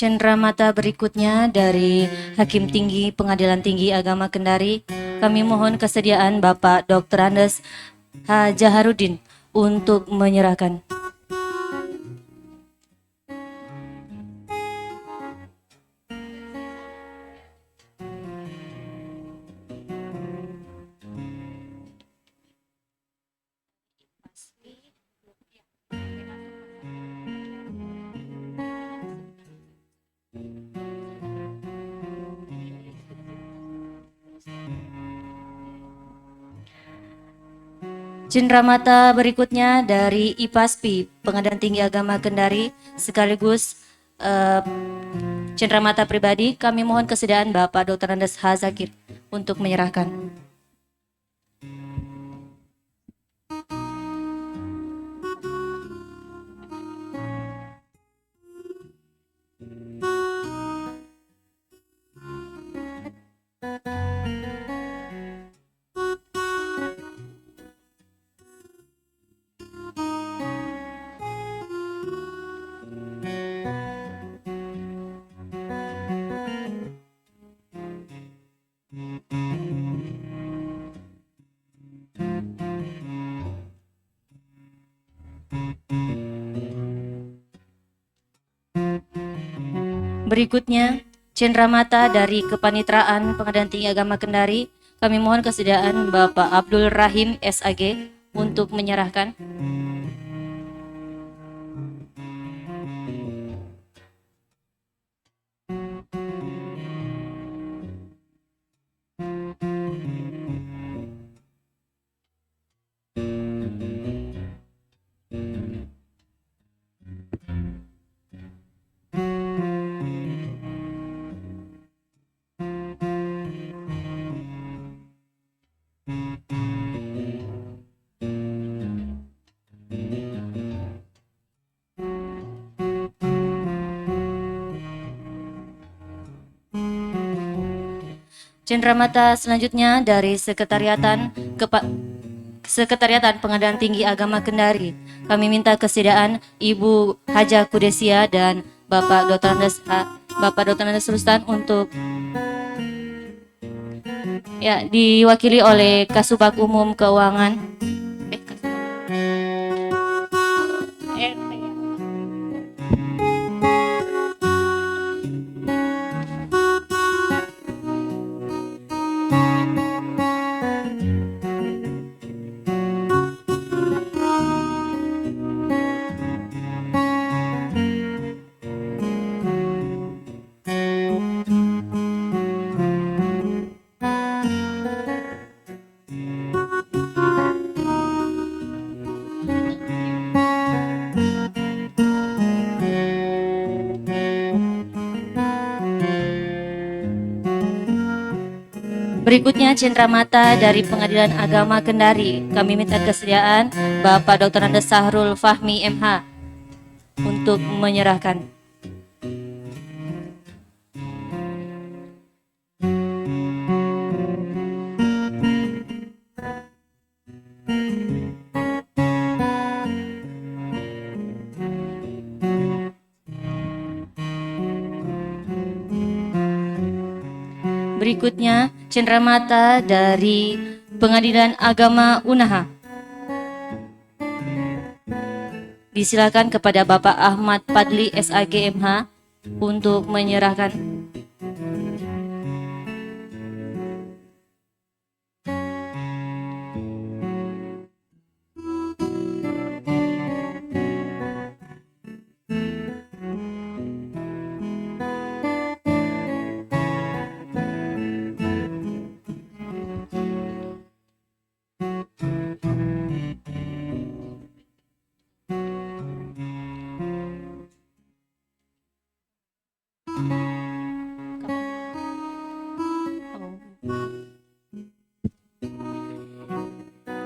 Speaker 1: Cenderamata berikutnya dari Hakim Tinggi Pengadilan Tinggi Agama Kendari. Kami mohon kesediaan Bapak Dr. Andes H. Jaharudin untuk menyerahkan. Cenderamata berikutnya dari IPASPI Pengadilan Tinggi Agama Kendari sekaligus cenderamata pribadi. Kami mohon kesediaan Bapak Dr. Andes H. Zakir untuk menyerahkan. Berikutnya, cenderamata dari Kepanitraan Pengadilan Tinggi Agama Kendari. Kami mohon kesediaan Bapak Abdul Rahim SAG untuk menyerahkan. Cenderamata selanjutnya dari Sekretariatan Sekretariatan Pengadilan Tinggi Agama Kendari, kami minta kesediaan Ibu Haja Kudesia dan Bapak Dr. Andes Rustan untuk diwakili oleh Kasubag Umum Keuangan. Berikutnya cenderamata dari Pengadilan Agama Kendari. Kami minta kesediaan Bapak Dr. Andes Sahrul Fahmi MH untuk menyerahkan. Berikutnya cenderamata dari Pengadilan Agama Unaha. Disilakan kepada Bapak Ahmad Padli SAG MH untuk menyerahkan.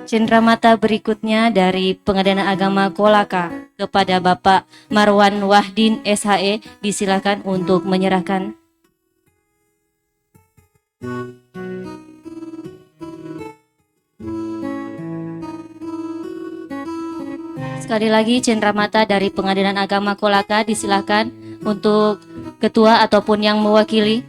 Speaker 1: Cenderamata berikutnya dari Pengadilan Agama Kolaka kepada Bapak Marwan Wahdin SHE, disilakan untuk menyerahkan. Sekali lagi cenderamata dari Pengadilan Agama Kolaka, disilakan untuk ketua ataupun yang mewakili.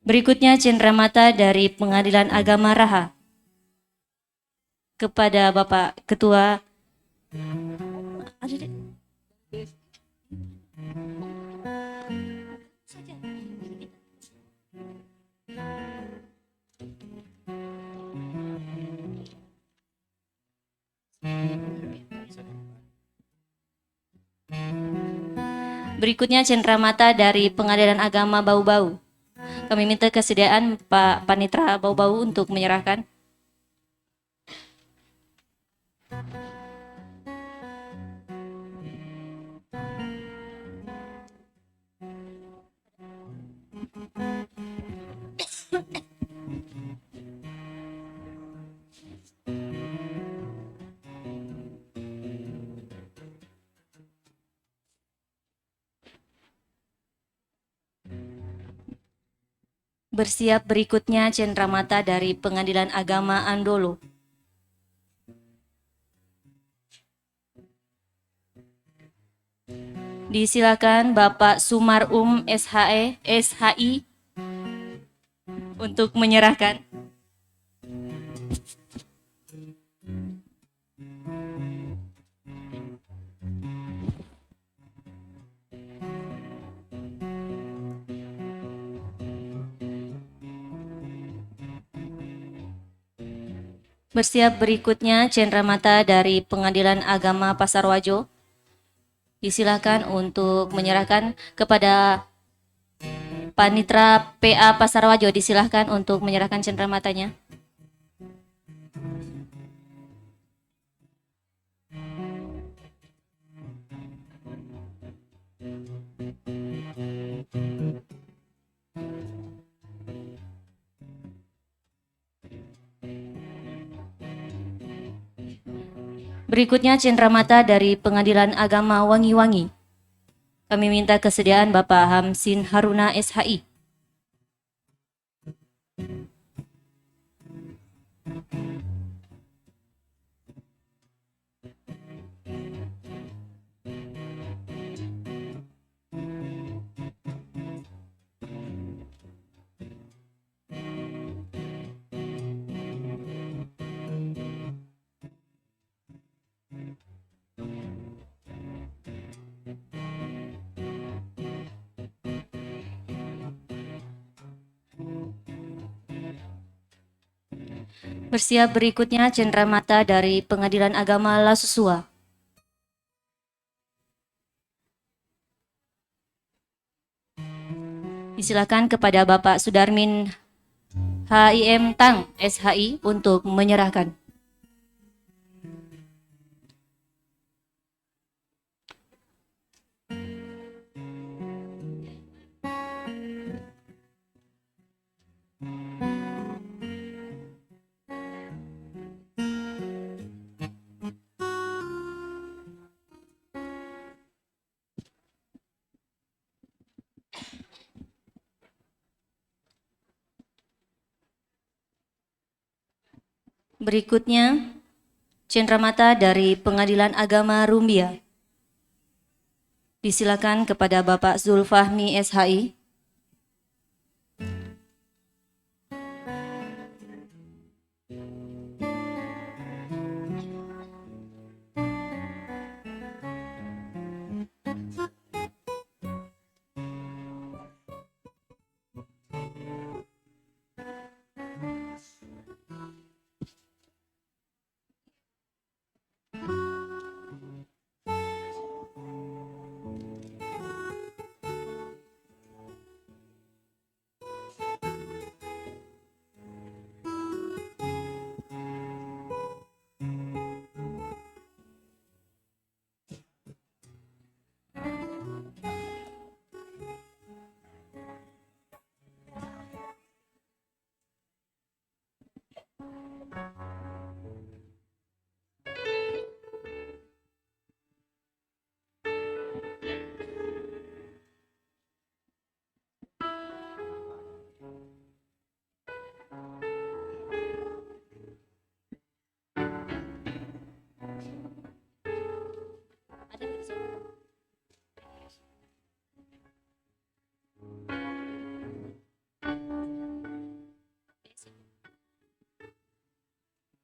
Speaker 1: Berikutnya cenderamata dari Pengadilan Agama Raha kepada Bapak Ketua. Berikutnya cenderamata dari Pengadilan Agama Bau-Bau. Kami minta kesediaan Pak Panitra Bau-Bau untuk menyerahkan. Bersiap berikutnya cenderamata dari Pengadilan Agama Andolo. Disilakan Bapak Sumar SHI untuk menyerahkan. Bersiap berikutnya cenderamata dari Pengadilan Agama Pasar Wajo. Disilahkan untuk menyerahkan kepada Panitra PA Pasarwajo, disilahkan untuk menyerahkan cenderamata-nya. Berikutnya cenderamata dari Pengadilan Agama Wangi-Wangi. Kami minta kesediaan Bapak Hamsin Haruna SHI. Bersiap berikutnya cenderamata dari Pengadilan Agama Lasusua. Disilakan kepada Bapak Sudarmin HIM Tang SHI untuk menyerahkan. Berikutnya, cenderamata dari Pengadilan Agama Rumbia. Disilakan kepada Bapak Zulfahmi SHI.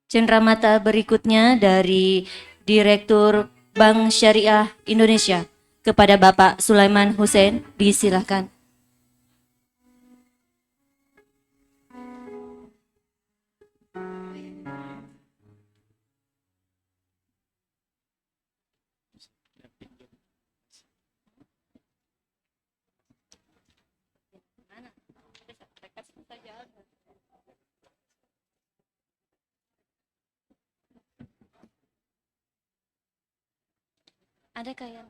Speaker 1: Cenderamata berikutnya dari Direktur Bank Syariah Indonesia kepada Bapak Sulaiman Hussein, disilahkan. Ada kayak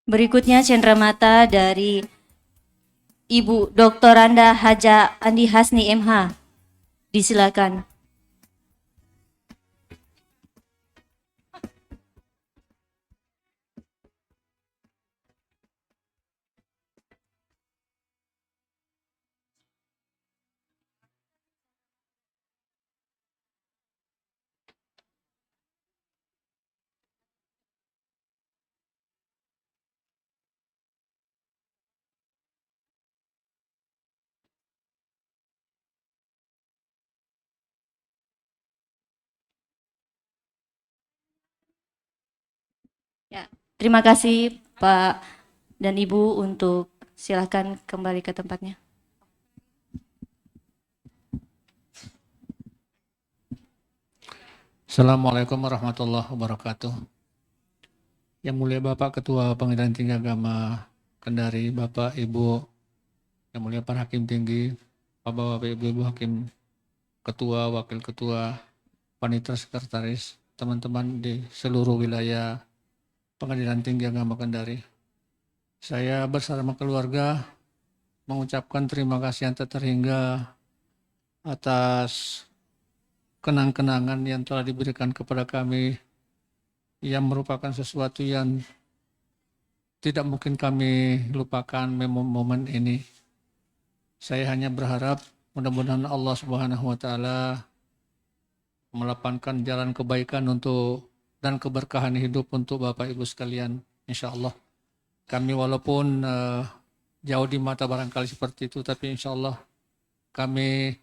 Speaker 1: berikutnya cenderamata dari Ibu Dr. Randa Haja Andi Hasni MH. Disilakan. Ya, terima kasih Pak dan Ibu untuk silakan kembali ke tempatnya.
Speaker 3: Assalamualaikum warahmatullahi wabarakatuh. Yang mulia Bapak Ketua Pengadilan Tinggi Agama Kendari, Bapak Ibu, yang mulia para hakim tinggi, Bapak Ibu hakim, ketua, wakil ketua, panitia sekretaris, teman-teman di seluruh wilayah Pengadilan Tinggi Agama Kendari. Saya bersama keluarga mengucapkan terima kasih yang tak terhingga atas kenang-kenangan yang telah diberikan kepada kami, yang merupakan sesuatu yang tidak mungkin kami lupakan momen ini. Saya hanya berharap mudah-mudahan Allah Subhanahu wa taala melapangkan jalan kebaikan untuk dan keberkahan hidup untuk Bapak Ibu sekalian, insya Allah. Kami walaupun jauh di mata barangkali seperti itu, tapi insya Allah kami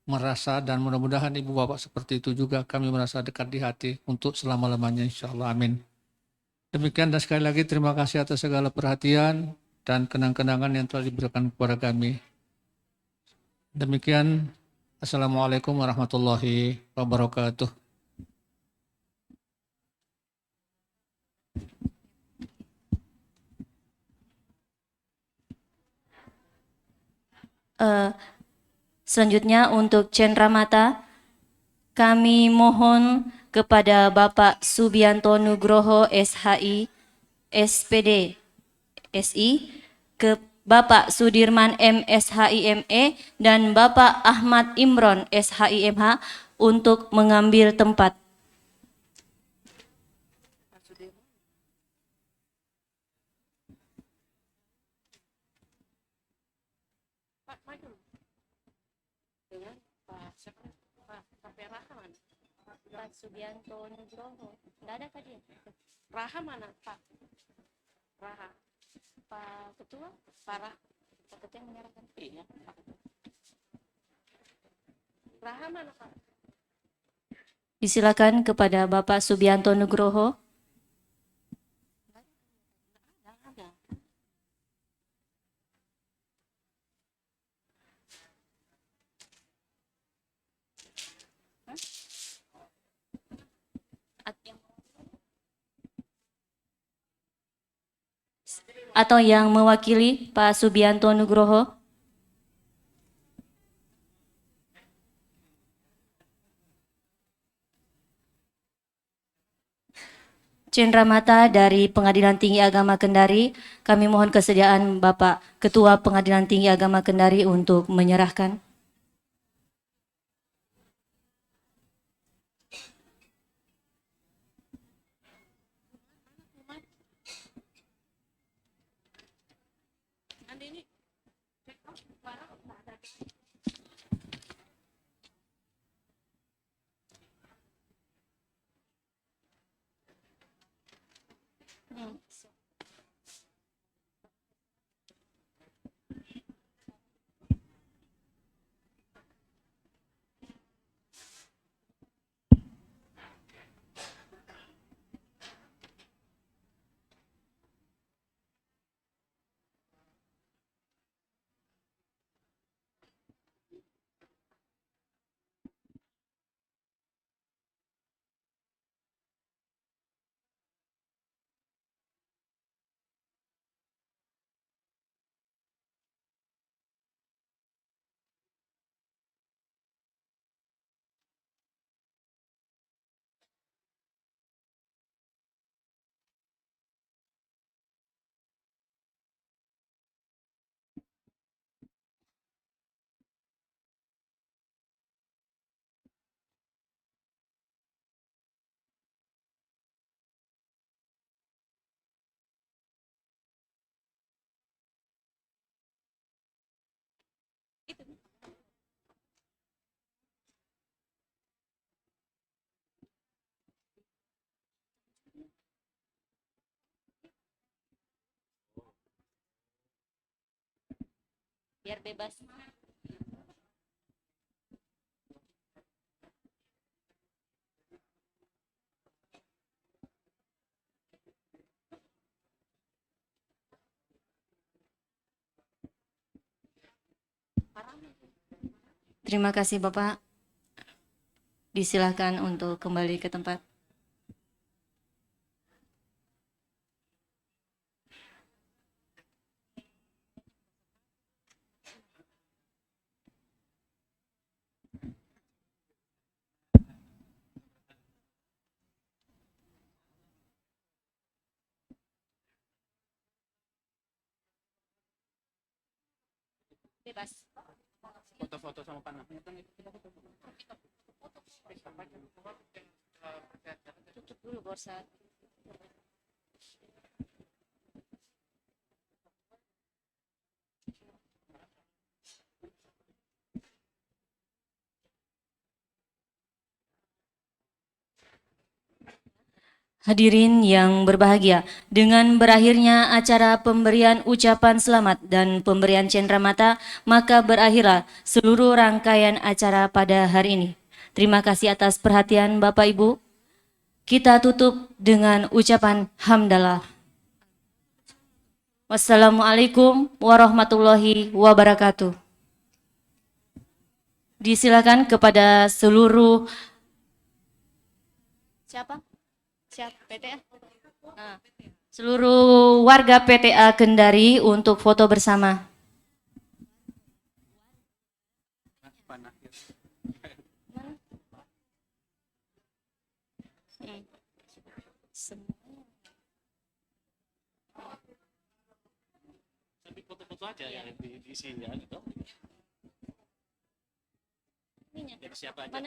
Speaker 3: merasa, dan mudah-mudahan Ibu Bapak seperti itu juga, kami merasa dekat di hati untuk selama-lamanya, insya Allah, amin. Demikian, dan sekali lagi terima kasih atas segala perhatian dan kenang-kenangan yang telah diberikan kepada kami. Demikian, Assalamualaikum warahmatullahi wabarakatuh.
Speaker 1: Selanjutnya untuk cenderamata, kami mohon kepada Bapak Subianto Nugroho SHI, SPD, SI, ke Bapak Sudirman MSHI ME, dan Bapak Ahmad Imron SHI MH untuk mengambil tempat.
Speaker 6: Pak maju dengan Pak siapa? Pak Raha mana?
Speaker 1: Pak Subianto Nugroho, tidak ada tadi.
Speaker 6: Raha mana Pak? Raha.
Speaker 1: Pak Ketua,
Speaker 6: Pak Raha.
Speaker 1: Pak Ketua yang menyerahkan.
Speaker 6: Iya. Pak. Raha mana Pak?
Speaker 1: Disilakan kepada Bapak Subianto Nugroho.
Speaker 6: Nggak ada.
Speaker 1: Atau yang mewakili Pak Subianto Nugroho. Cenderamata dari Pengadilan Tinggi Agama Kendari, kami mohon kesediaan Bapak Ketua Pengadilan Tinggi Agama Kendari untuk menyerahkan.
Speaker 6: Andi ini. Pak Raha nggak ada.
Speaker 1: Biar bebas. Terima kasih Bapak. Disilahkan untuk kembali ke tempat. Bebas.
Speaker 3: Foto-foto sama panah.
Speaker 1: Tutup dulu borsa. Hadirin yang berbahagia, dengan berakhirnya acara pemberian ucapan selamat dan pemberian cenderamata, maka berakhirlah seluruh rangkaian acara pada hari ini. Terima kasih atas perhatian Bapak Ibu. Kita tutup dengan ucapan hamdalah. Wassalamualaikum warahmatullahi wabarakatuh. Disilakan kepada seluruh siapa? Siapa? PTA? Nah, seluruh warga PTA Kendari untuk foto bersama.
Speaker 3: Foto-foto aja ya di sini ya gitu. Jadi siapa aja?